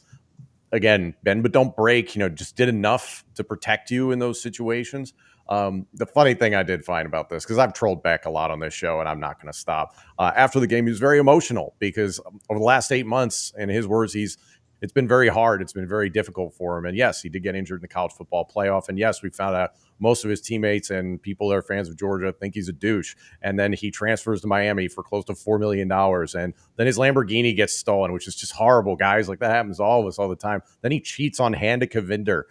again, bend but don't break, just did enough to protect you in those situations. The funny thing I did find about this, because I've trolled Beck a lot on this show, and I'm not going to stop. After the game, he was very emotional because over the last 8 months, in his words, it's been very hard. It's been very difficult for him. And yes, he did get injured in the college football playoff. And yes, we found out most of his teammates and people that are fans of Georgia think he's a douche. And then he transfers to Miami for close to $4 million. And then his Lamborghini gets stolen, which is just horrible, guys. Like, that happens to all of us all the time. Then he cheats on Hannah Kavinder,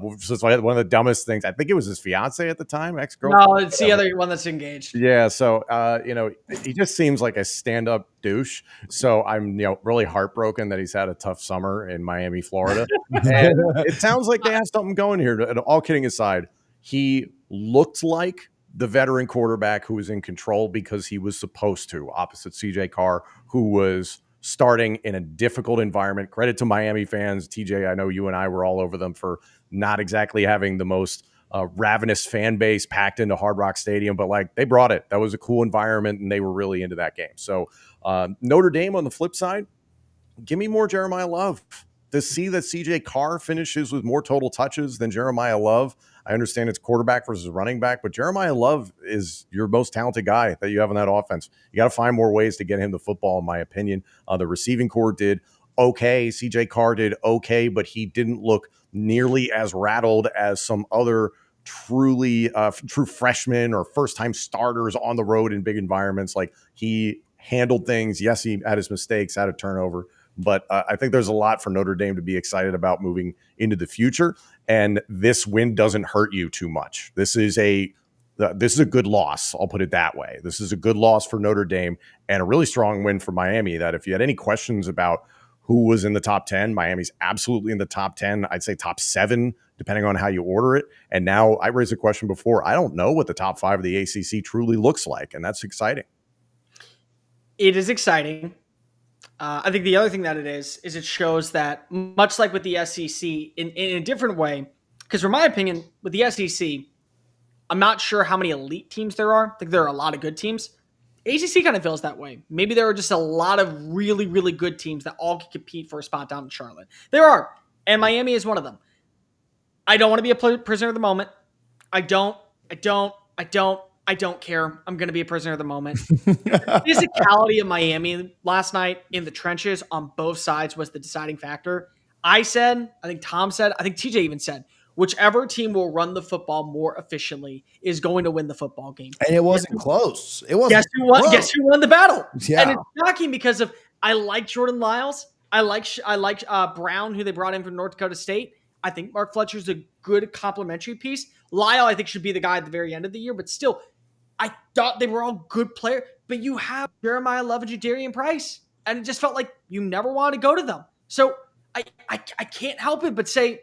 which is one of the dumbest things. I think it was his fiance at the time, ex-girlfriend. No, it's the other one that's engaged. Yeah, so, he just seems like a stand-up douche. So I'm, really heartbroken that he's had a tough summer in Miami, Florida. And it sounds like they have something going here. And all kidding aside, he looked like the veteran quarterback who was in control because he was supposed to, opposite CJ Carr, who was starting in a difficult environment. Credit to Miami fans. TJ, I know you and I were all over them for not exactly having the most ravenous fan base packed into Hard Rock Stadium, but they brought it. That was a cool environment, and they were really into that game. So Notre Dame on the flip side, give me more Jeremiah Love. To see that CJ Carr finishes with more total touches than Jeremiah Love, I understand it's quarterback versus running back, but Jeremiah Love is your most talented guy that you have in that offense. You got to find more ways to get him the football, in my opinion. The receiving core did okay. CJ Carr did okay, but he didn't look nearly as rattled as some other true freshmen or first-time starters on the road in big environments. Like, he handled things. Yes, he had his mistakes, had a turnover, but I think there's a lot for Notre Dame to be excited about moving into the future. And this win doesn't hurt you too much. This is a good loss. I'll put it that way. This is a good loss for Notre Dame and a really strong win for Miami, that if you had any questions about who was in the top 10. Miami's absolutely in the top 10. I'd say top 7, depending on how you order it. And now I raised a question before. I don't know what the top 5 of the ACC truly looks like, and that's exciting. It is exciting. I think the other thing that it is it shows that, much like with the SEC, in a different way, because from my opinion, with the SEC, I'm not sure how many elite teams there are. I think there are a lot of good teams. ACC kind of feels that way. Maybe there are just a lot of really, really good teams that all can compete for a spot down in Charlotte. There are, and Miami is one of them. I don't want to be a prisoner of the moment. I don't care. I'm going to be a prisoner of the moment. The physicality of Miami last night in the trenches on both sides was the deciding factor. I think Tom said, I think TJ even said, whichever team will run the football more efficiently is going to win the football game. And it wasn't close. It wasn't. Guess who won the battle? Yeah. And it's shocking because I like Jordan Lyles. I like Brown, who they brought in from North Dakota State. I think Mark Fletcher's a good complementary piece. Lyle, I think, should be the guy at the very end of the year, but still, I thought they were all good players. But you have Jeremiah Love and Jadarian Price, and it just felt like you never wanted to go to them. So I can't help it but say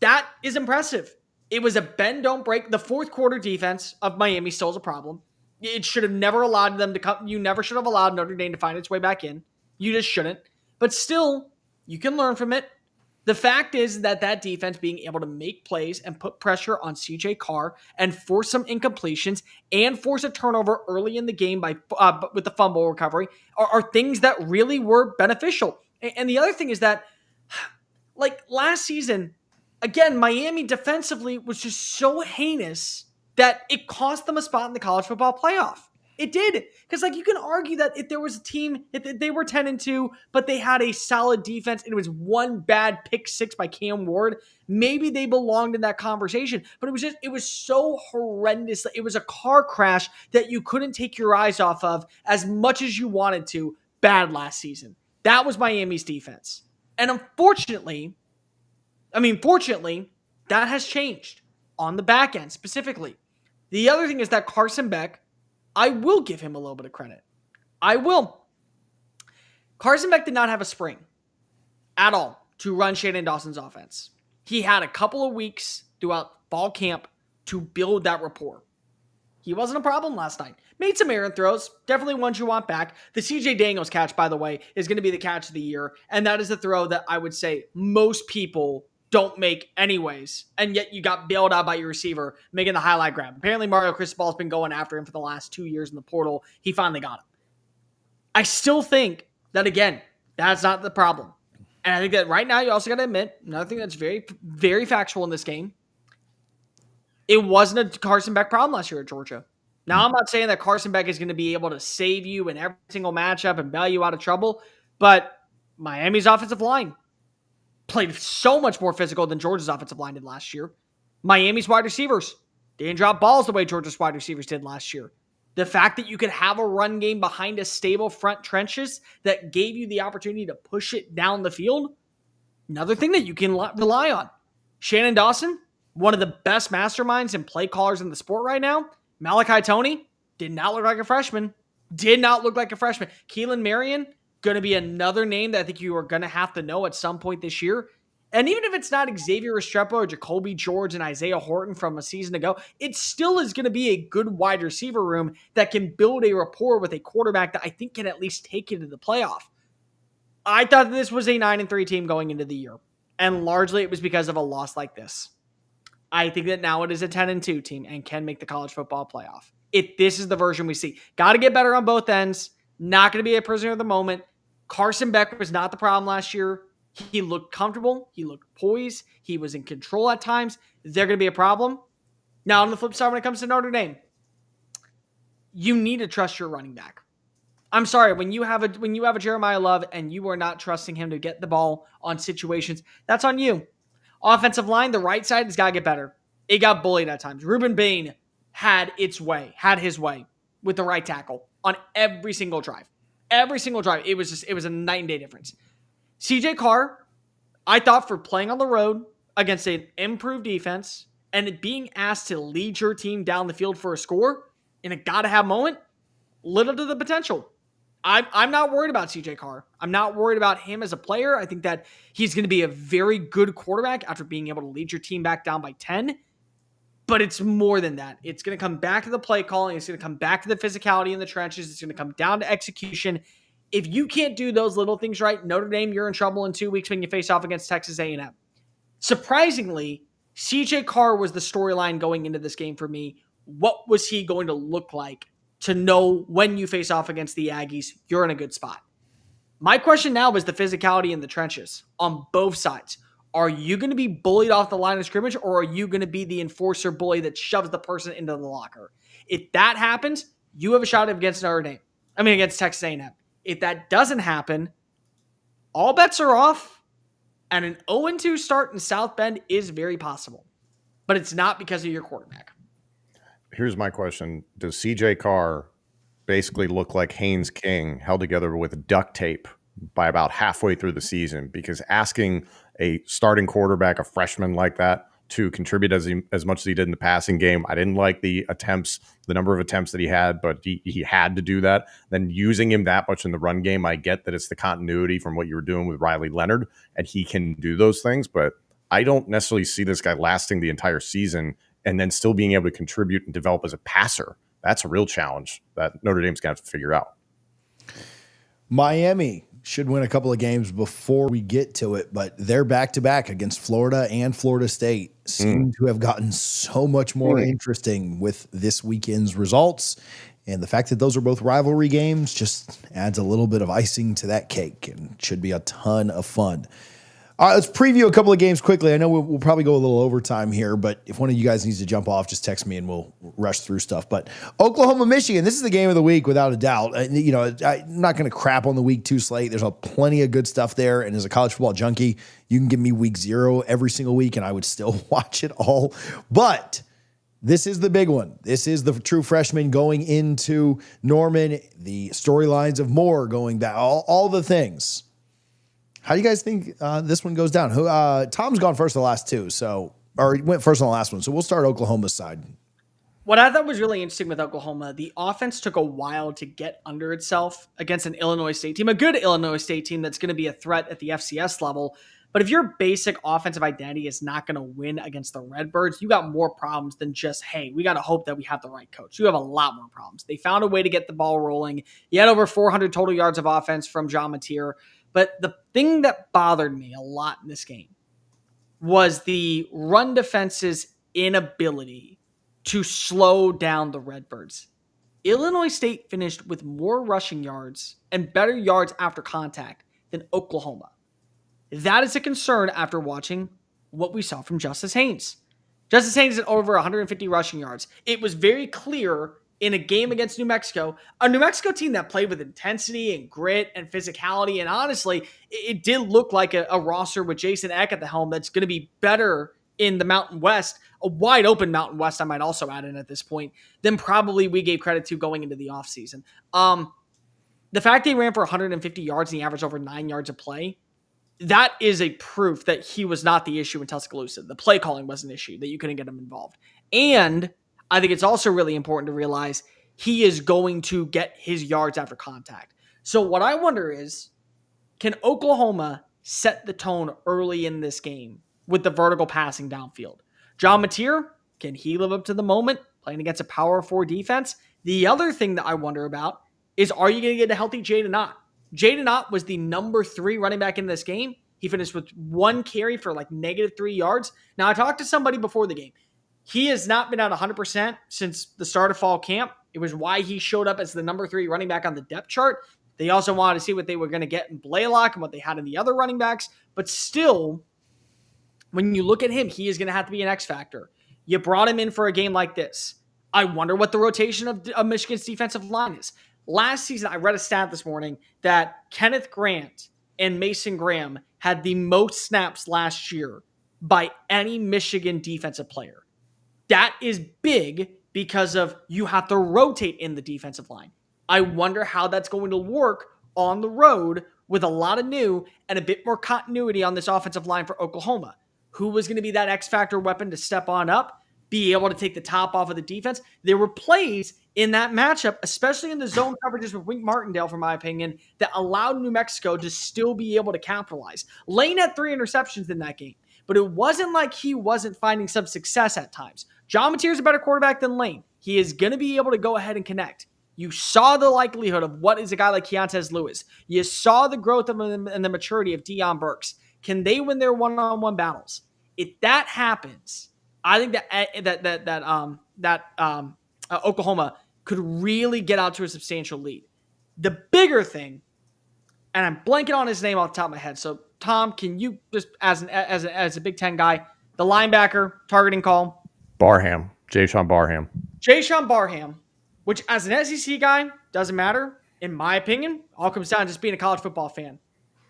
that is impressive. It was a bend, don't break. The fourth quarter defense of Miami still is a problem. It should have never allowed them to come. You never should have allowed Notre Dame to find its way back in. You just shouldn't. But still, you can learn from it. The fact is that defense being able to make plays and put pressure on CJ Carr and force some incompletions and force a turnover early in the game with the fumble recovery are things that really were beneficial. And the other thing is that, like last season, again, Miami defensively was just so heinous that it cost them a spot in the college football playoff. It did. Because you can argue that if there was a team, if they were 10-2, but they had a solid defense and it was one bad pick six by Cam Ward, maybe they belonged in that conversation. But it was so horrendous. It was a car crash that you couldn't take your eyes off of as much as you wanted to bad last season. That was Miami's defense. And fortunately, that has changed on the back end specifically. The other thing is that Carson Beck, I will give him a little bit of credit. I will. Carson Beck did not have a spring at all to run Shannon Dawson's offense. He had a couple of weeks throughout fall camp to build that rapport. He wasn't a problem last night. Made some errant throws. Definitely ones you want back. The CJ Daniels catch, by the way, is going to be the catch of the year. And that is a throw that I would say most people don't make anyways, and yet you got bailed out by your receiver making the highlight grab. Apparently Mario Cristobal's been going after him for the last 2 years in the portal. He finally got him. I still think that, again, that's not the problem. And I think that right now you also got to admit, another thing that's very, very factual in this game, it wasn't a Carson Beck problem last year at Georgia. Now, I'm not saying that Carson Beck is going to be able to save you in every single matchup and bail you out of trouble, but Miami's offensive line played so much more physical than Georgia's offensive line did last year. Miami's wide receivers didn't drop balls the way Georgia's wide receivers did last year. The fact that you could have a run game behind a stable front trenches that gave you the opportunity to push it down the field, another thing that you can rely on. Shannon Dawson, one of the best masterminds and play callers in the sport right now. Malachi Toney did not look like a freshman. Keelan Marion, going to be another name that I think you are going to have to know at some point this year. And even if it's not Xavier Restrepo or Jacoby George and Isaiah Horton from a season ago, it still is going to be a good wide receiver room that can build a rapport with a quarterback that I think can at least take you to the playoff. I thought this was a 9-3 team going into the year, and largely it was because of a loss like this. I think that now it is a 10-2 team and can make the college football playoff. If this is the version we see, got to get better on both ends. Not going to be a prisoner of the moment. Carson Beck was not the problem last year. He looked comfortable. He looked poised. He was in control at times. They're going to be a problem. Now, on the flip side, when it comes to Notre Dame, you need to trust your running back. I'm sorry, when you have a Jeremiah Love and you are not trusting him to get the ball on situations, that's on you. Offensive line, the right side has got to get better. It got bullied at times. Ruben Bain had his way with the right tackle on every single drive. It was a night and day difference. CJ Carr, I thought, for playing on the road against an improved defense and being asked to lead your team down the field for a score in a gotta-have moment, lived up to the potential. I'm not worried about CJ Carr. I'm not worried about him as a player. I think that he's going to be a very good quarterback after being able to lead your team back down by 10. But it's more than that. It's going to come back to the play calling. It's going to come back to the physicality in the trenches. It's going to come down to execution. If you can't do those little things right, Notre Dame, you're in trouble in 2 weeks when you face off against Texas A&M. Surprisingly, CJ Carr was the storyline going into this game for me. What was he going to look like to know when you face off against the Aggies, you're in a good spot? My question now is the physicality in the trenches on both sides. Are you going to be bullied off the line of scrimmage, or are you going to be the enforcer bully that shoves the person into the locker? If that happens, you have a shot against against Texas A&M. If that doesn't happen, all bets are off, and an 0-2 start in South Bend is very possible. But it's not because of your quarterback. Here's my question. Does CJ Carr basically look like Haynes King held together with duct tape by about halfway through the season? Because asking a starting quarterback, a freshman like that, to contribute as much as he did in the passing game, I didn't like the number of attempts that he had, but he had to do that. Then using him that much in the run game, I get that it's the continuity from what you were doing with Riley Leonard, and he can do those things, but I don't necessarily see this guy lasting the entire season and then still being able to contribute and develop as a passer. That's a real challenge that Notre Dame's going to have to figure out. Miami should win a couple of games before we get to it, but they're back-to-back against Florida and Florida State. Seem to have gotten so much more interesting with this weekend's results. And the fact that those are both rivalry games just adds a little bit of icing to that cake and should be a ton of fun. All right, let's preview a couple of games quickly. I know we'll probably go a little overtime here, but if one of you guys needs to jump off, just text me and we'll rush through stuff. But Oklahoma, Michigan, this is the game of the week without a doubt. I'm not going to crap on the week 2 slate. There's plenty of good stuff there. And as a college football junkie, you can give me week 0 every single week and I would still watch it all. But this is the big one. This is the true freshman going into Norman, the storylines of Moore going back, all the things. How do you guys think this one goes down? Tom's gone first of the last 2, or he went first on the last one. So we'll start Oklahoma's side. What I thought was really interesting with Oklahoma, the offense took a while to get under itself against an Illinois State team, a good Illinois State team that's going to be a threat at the FCS level. But if your basic offensive identity is not going to win against the Redbirds, you got more problems than just, hey, we got to hope that we have the right coach. You have a lot more problems. They found a way to get the ball rolling. You had over 400 total yards of offense from John Mateer. But the thing that bothered me a lot in this game was the run defense's inability to slow down the Redbirds. Illinois State finished with more rushing yards and better yards after contact than Oklahoma. That is a concern after watching what we saw from Justice Haynes. Justice Haynes had over 150 rushing yards. It was very clear in a game against New Mexico, a New Mexico team that played with intensity and grit and physicality. And honestly, it did look like a roster with Jason Eck at the helm that's going to be better in the Mountain West, a wide open Mountain West, I might also add in at this point, than probably we gave credit to going into the offseason. The fact they ran for 150 yards and he averaged over 9 yards a play, that is a proof that he was not the issue in Tuscaloosa. The play calling was an issue, that you couldn't get him involved. And I think it's also really important to realize he is going to get his yards after contact. So what I wonder is, can Oklahoma set the tone early in this game with the vertical passing downfield? John Mateer, can he live up to the moment playing against a Power 4 defense? The other thing that I wonder about is, are you going to get a healthy Jaden Ott? Jaden Ott was the number 3 running back in this game. He finished with 1 carry for -3 yards. Now, I talked to somebody before the game. He has not been at 100% since the start of fall camp. It was why he showed up as the number 3 running back on the depth chart. They also wanted to see what they were going to get in Blaylock and what they had in the other running backs. But still, when you look at him, he is going to have to be an X factor. You brought him in for a game like this. I wonder what the rotation of Michigan's defensive line is. Last season, I read a stat this morning that Kenneth Grant and Mason Graham had the most snaps last year by any Michigan defensive player. That is big because of you have to rotate in the defensive line. I wonder how that's going to work on the road with a lot of new and a bit more continuity on this offensive line for Oklahoma. Who was going to be that X factor weapon to step on up? be able to take the top off of the defense. There were plays in that matchup, especially in the zone coverages with Wink Martindale, for my opinion, that allowed New Mexico to still be able to capitalize. Lane had 3 interceptions in that game, but it wasn't like he wasn't finding some success at times. John Mateer is a better quarterback than Lane. He is going to be able to go ahead and connect. You saw the likelihood of what is a guy like Keontez Lewis. You saw the growth of him and the maturity of Deion Burks. Can they win their one-on-one battles? If that happens, I think that Oklahoma could really get out to a substantial lead. The bigger thing, and I'm blanking on his name off the top of my head. So, Tom, can you just, as a Big Ten guy, the linebacker targeting call? Barham, Jayshon Barham, which as an SEC guy doesn't matter. In my opinion, all comes down to just being a college football fan.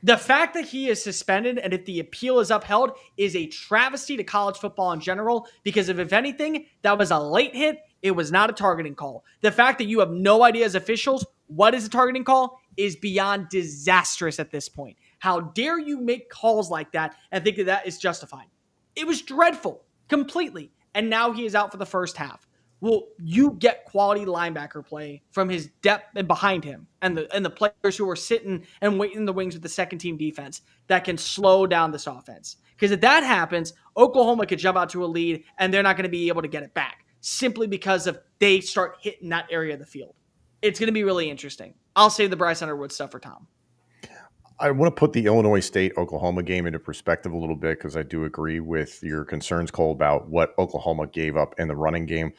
The fact that he is suspended and if the appeal is upheld is a travesty to college football in general, because if anything, that was a late hit. It was not a targeting call. The fact that you have no idea as officials what is a targeting call is beyond disastrous at this point. How dare you make calls like that and think that that is justified? It was dreadful, completely. And now he is out for the first half. Well, you get quality linebacker play from his depth and behind him and the players who are sitting and waiting in the wings with the second team defense that can slow down this offense. Because if that happens, Oklahoma could jump out to a lead and they're not going to be able to get it back simply because of they start hitting that area of the field. It's going to be really interesting. I'll save the Bryce Underwood stuff for Tom. I want to put the Illinois State-Oklahoma game into perspective a little bit because I do agree with your concerns, Cole, about what Oklahoma gave up in the running game.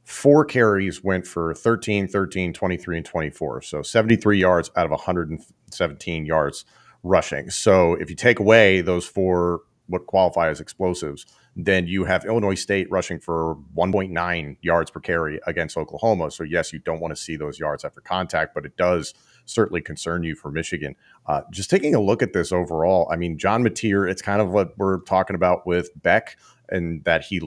4 carries went for 13, 13, 23, and 24. So 73 yards out of 117 yards rushing. So if you take away those 4, what qualify as explosives, then you have Illinois State rushing for 1.9 yards per carry against Oklahoma. So yes, you don't want to see those yards after contact, but it does certainly concern you for Michigan. Just taking a look at this overall, I mean, John Mateer, it's kind of what we're talking about with Beck and that he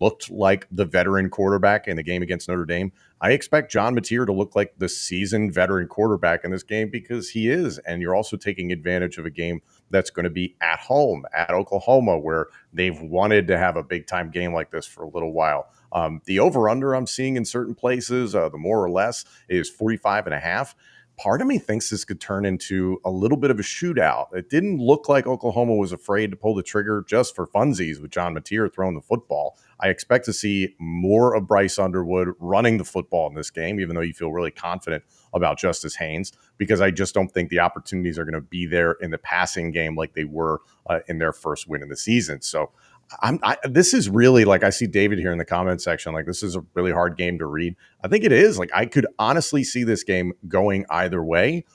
looked like the veteran quarterback in the game against Notre Dame. I expect John Mateer to look like the seasoned veteran quarterback in this game because he is. And you're also taking advantage of a game that's going to be at home at Oklahoma, where they've wanted to have a big time game like this for a little while. The over under I'm seeing in certain places, the more or less, is 45.5. Part of me thinks this could turn into a little bit of a shootout. It didn't look like Oklahoma was afraid to pull the trigger just for funsies with John Mateer throwing the football. I expect to see more of Bryce Underwood running the football in this game, even though you feel really confident about Justice Haynes, because I just don't think the opportunities are going to be there in the passing game like they were in their first win in the season. So this is really, like, I see David here in the comment section, like, this is a really hard game to read. I think it is. Like, I could honestly see this game going either way.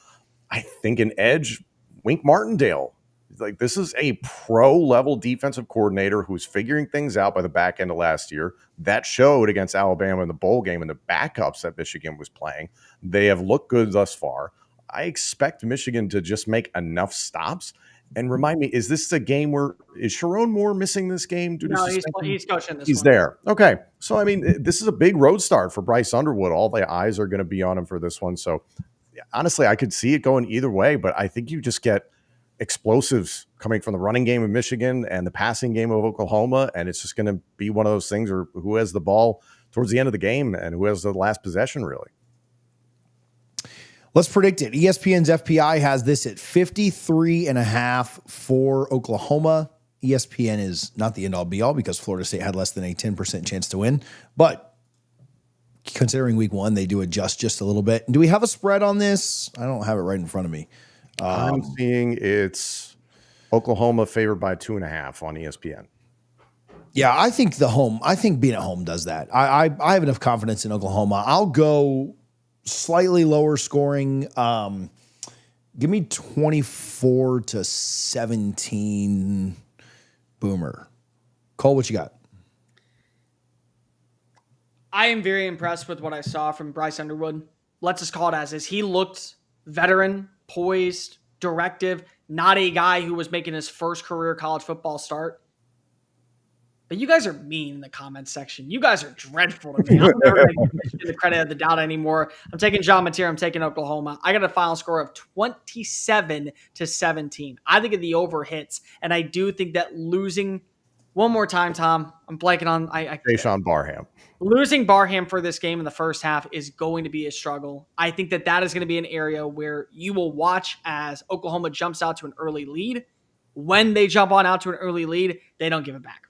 I think an edge, Wink Martindale. Like, this is a pro-level defensive coordinator who's figuring things out by the back end of last year. That showed against Alabama in the bowl game and the backups that Michigan was playing. They have looked good thus far. I expect Michigan to just make enough stops. And remind me, is this a game where is Sharon Moore missing this game? No, he's coaching this. He's one. There. Okay. So, I mean, this is a big road start for Bryce Underwood. All the eyes are going to be on him for this one. So, honestly, I could see it going either way, but I think you just get explosives coming from the running game of Michigan and the passing game of Oklahoma. And it's just going to be one of those things where who has the ball towards the end of the game and who has the last possession, really. Let's predict it. ESPN's FPI has this at 53.5 for Oklahoma. ESPN is not the end-all be-all because Florida State had less than a 10% chance to win. But considering week 1, they do adjust just a little bit. Do we have a spread on this? I don't have it right in front of me. I'm seeing it's Oklahoma favored by 2.5 on ESPN. Yeah, I think being at home does that. I have enough confidence in Oklahoma. I'll go slightly lower scoring. Give me 24-17 Boomer. Cole, what you got? I am very impressed with what I saw from Bryce Underwood. Let's just call it as is. He looked veteran, poised, directive, not a guy who was making his first career college football start. But you guys are mean in the comments section. You guys are dreadful to me. I'm never going to give the credit of the doubt anymore. I'm taking John Mateer. I'm taking Oklahoma. I got a final score of 27-17. I think of the over hits, and I do think that losing One more time, Tom. I'm blanking on. Deshaun Barham. Losing Barham for this game in the first half is going to be a struggle. I think that is going to be an area where you will watch as Oklahoma jumps out to an early lead. When they jump on out to an early lead, they don't give it back.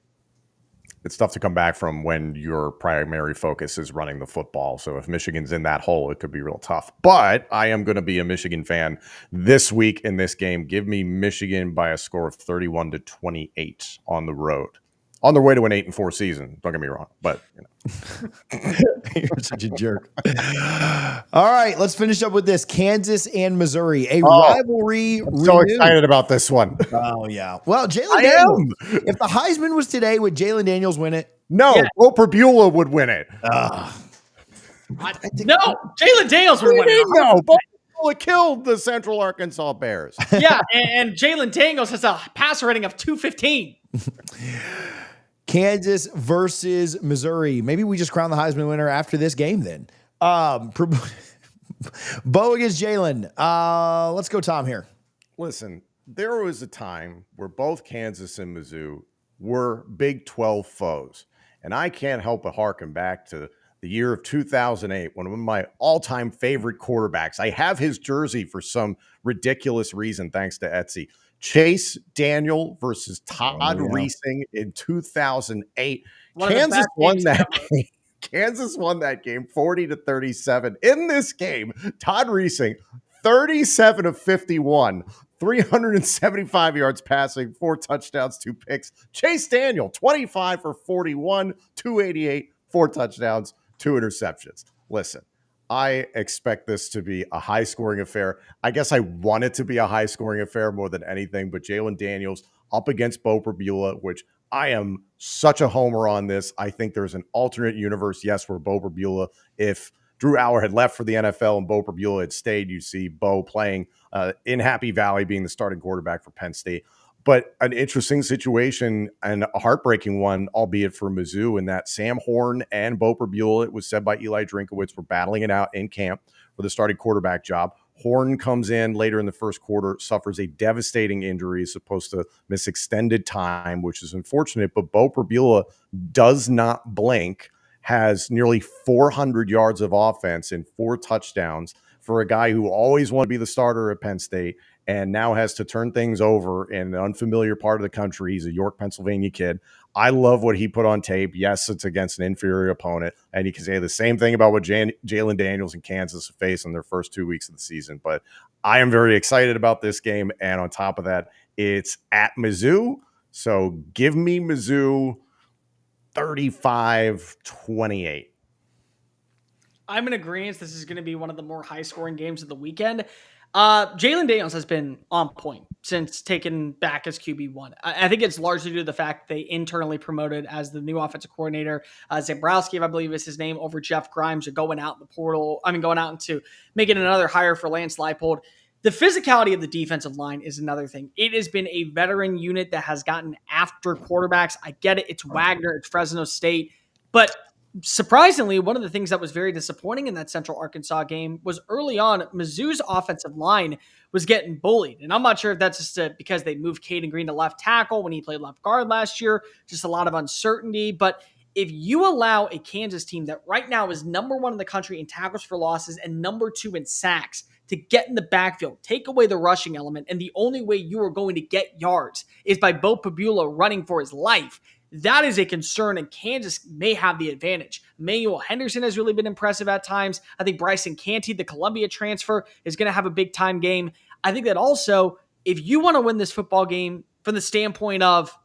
It's tough to come back from when your primary focus is running the football. So if Michigan's in that hole, it could be real tough. But I am going to be a Michigan fan this week in this game. Give me Michigan by a score of 31-28 on the road. On their way to an 8-4 season. Don't get me wrong, but You're such a jerk. All right, let's finish up with this: Kansas and Missouri, a rivalry. I'm so excited about this one. Oh yeah. Well, Jalen Daniels. If the Heisman was today, would Jalen Daniels win it? No, Bo Perbula would win it. No, Jalen Daniels would win it. No, Bo Perbula killed the Central Arkansas Bears. Yeah, and Jalen Daniels has a passer rating of 215. Kansas versus Missouri. Maybe we just crown the Heisman winner after this game then. Bo against Jalen. Let's go, Tom, here. Listen, there was a time where both Kansas and Mizzou were Big 12 foes. And I can't help but harken back to the year of 2008, one of my all-time favorite quarterbacks. I have his jersey for some ridiculous reason, thanks to Etsy. Chase Daniel versus Todd Reesing in 2008. Kansas won that game. Kansas won that game 40-37. In this game, Todd Reesing, 37 of 51, 375 yards passing, 4 touchdowns, 2 picks. Chase Daniel, 25 for 41, 288, 4 touchdowns, 2 interceptions. Listen, I expect this to be a high-scoring affair. I guess I want it to be a high-scoring affair more than anything, but Jalen Daniels up against Bo Perbula, which I am such a homer on this. I think there's an alternate universe, yes, where Bo Perbula, if Drew Aller had left for the NFL and Bo Perbula had stayed, you see Bo playing in Happy Valley, being the starting quarterback for Penn State. But an interesting situation and a heartbreaking one, albeit for Mizzou, in that Sam Horn and Bo Perbula, it was said by Eli Drinkowitz, were battling it out in camp for the starting quarterback job. Horn comes in later in the first quarter, suffers a devastating injury, is supposed to miss extended time, which is unfortunate. But Bo Perbula does not blink, has nearly 400 yards of offense and 4 touchdowns for a guy who always wanted to be the starter at Penn State and now has to turn things over in an unfamiliar part of the country. He's a York, Pennsylvania kid. I love what he put on tape. Yes, it's against an inferior opponent, and you can say the same thing about what Jalen Daniels and Kansas face in their first 2 weeks of the season. But I am very excited about this game, and on top of that, it's at Mizzou. So give me Mizzou 35-28. I'm in agreement. This is going to be one of the more high-scoring games of the weekend. Jalen Daniels has been on point since taking back as QB1. I think it's largely due to the fact they internally promoted as the new offensive coordinator. Zabrowski, I believe is his name, over Jeff Grimes, going out in the portal. Going out into making another hire for Lance Leipold. The physicality of the defensive line is another thing. It has been a veteran unit that has gotten after quarterbacks. I get it. It's Wagner. It's Fresno State. But surprisingly, one of the things that was very disappointing in that Central Arkansas game was early on, Mizzou's offensive line was getting bullied. And I'm not sure if that's just because they moved Caden Green to left tackle when he played left guard last year, just a lot of uncertainty. But if you allow a Kansas team that right now is number 1 in the country in tackles for losses and number 2 in sacks to get in the backfield, take away the rushing element, and the only way you are going to get yards is by Bo Perbula running for his life, that is a concern, and Kansas may have the advantage. Emmanuel Henderson has really been impressive at times. I think Bryson Canty, the Columbia transfer, is going to have a big-time game. I think that also, if you want to win this football game from the standpoint of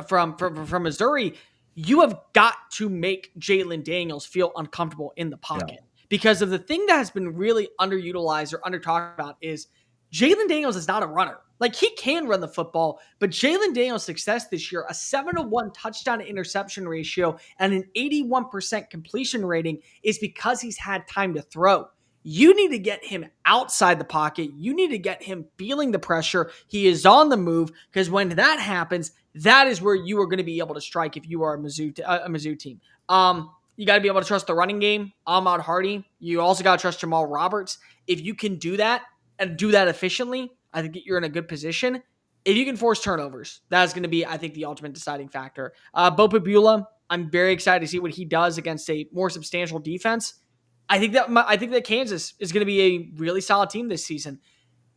from Missouri, you have got to make Jalen Daniels feel uncomfortable in the pocket. Yeah. Because of the thing that has been really underutilized or under-talked about is Jalen Daniels is not a runner. Like, he can run the football, but Jalen Daniels' success this year, a 7-to-1 touchdown to interception ratio and an 81% completion rating, is because he's had time to throw. You need to get him outside the pocket. You need to get him feeling the pressure. He is on the move, because when that happens, that is where you are going to be able to strike if you are a Mizzou team. You got to be able to trust the running game, Ahmad Hardy. You also got to trust Jamal Roberts. If you can do that and do that efficiently, I think you're in a good position. if you can force turnovers, that's going to be, I think, the ultimate deciding factor. Bo Pabula, I'm very excited to see what he does against a more substantial defense. I think that Kansas is going to be a really solid team this season.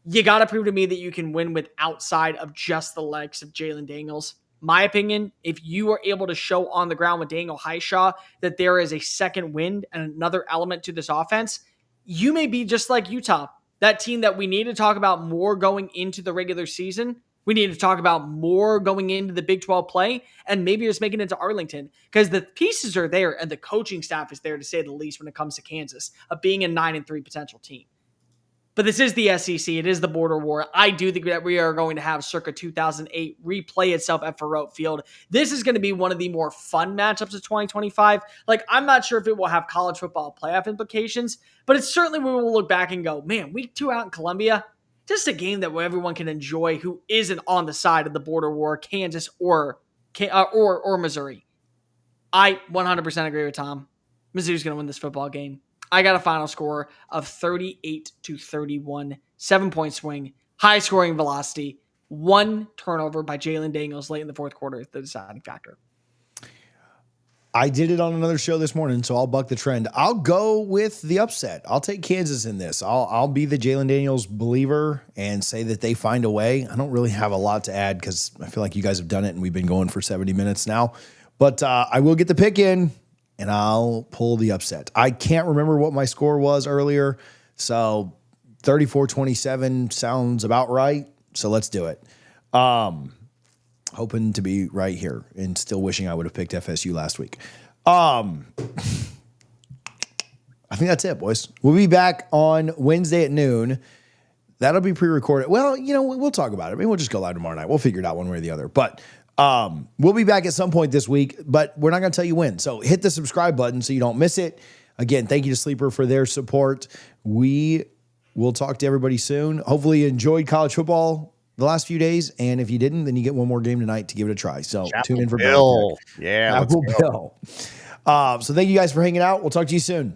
You got to prove to me that you can win with outside of just the legs of Jalen Daniels. My opinion, if you are able to show on the ground with Daniel Highshaw that there is a second wind and another element to this offense, you may be just like Utah, that team that we need to talk about more going into the regular season. We need to talk about more going into the Big 12 play, and maybe just making it to Arlington, because the pieces are there and the coaching staff is there, to say the least, when it comes to Kansas, of being a 9-3 potential team. But this is the SEC. It is the border war. I do think that we are going to have circa 2008 replay itself at Faurot Field. This is going to be one of the more fun matchups of 2025. Like, I'm not sure if it will have college football playoff implications, but it's certainly where we'll look back and go, man, week 2 out in Columbia, just a game that everyone can enjoy who isn't on the side of the border war, Kansas or Missouri. I 100% agree with Tom. Mizzou's going to win this football game. I got a final score of 38-31, 7-point swing, high scoring velocity, 1 turnover by Jalen Daniels late in the fourth quarter, the deciding factor. I did it on another show this morning, so I'll buck the trend. I'll go with the upset. I'll take Kansas in this. I'll be the Jalen Daniels believer and say that they find a way. I don't really have a lot to add because I feel like you guys have done it and we've been going for 70 minutes now. But I will get the pick in, and I'll pull the upset. I can't remember what my score was earlier, so 34-27 sounds about right, so let's do it. Hoping to be right here and still wishing I would have picked FSU last week. I think that's it, boys. We'll be back on Wednesday at noon. That'll be pre-recorded. Well, we'll talk about it. Maybe we'll just go live tomorrow night. We'll figure it out one way or the other. But we'll be back at some point this week, but we're not going to tell you when. So hit the subscribe button so you don't miss it. Again, thank you to Sleeper for their support. We will talk to everybody soon. Hopefully you enjoyed college football the last few days, and if you didn't, then you get one more game tonight to give it a try. So tune in for Bill. Yeah, Bill. So thank you guys for hanging out. We'll talk to you soon.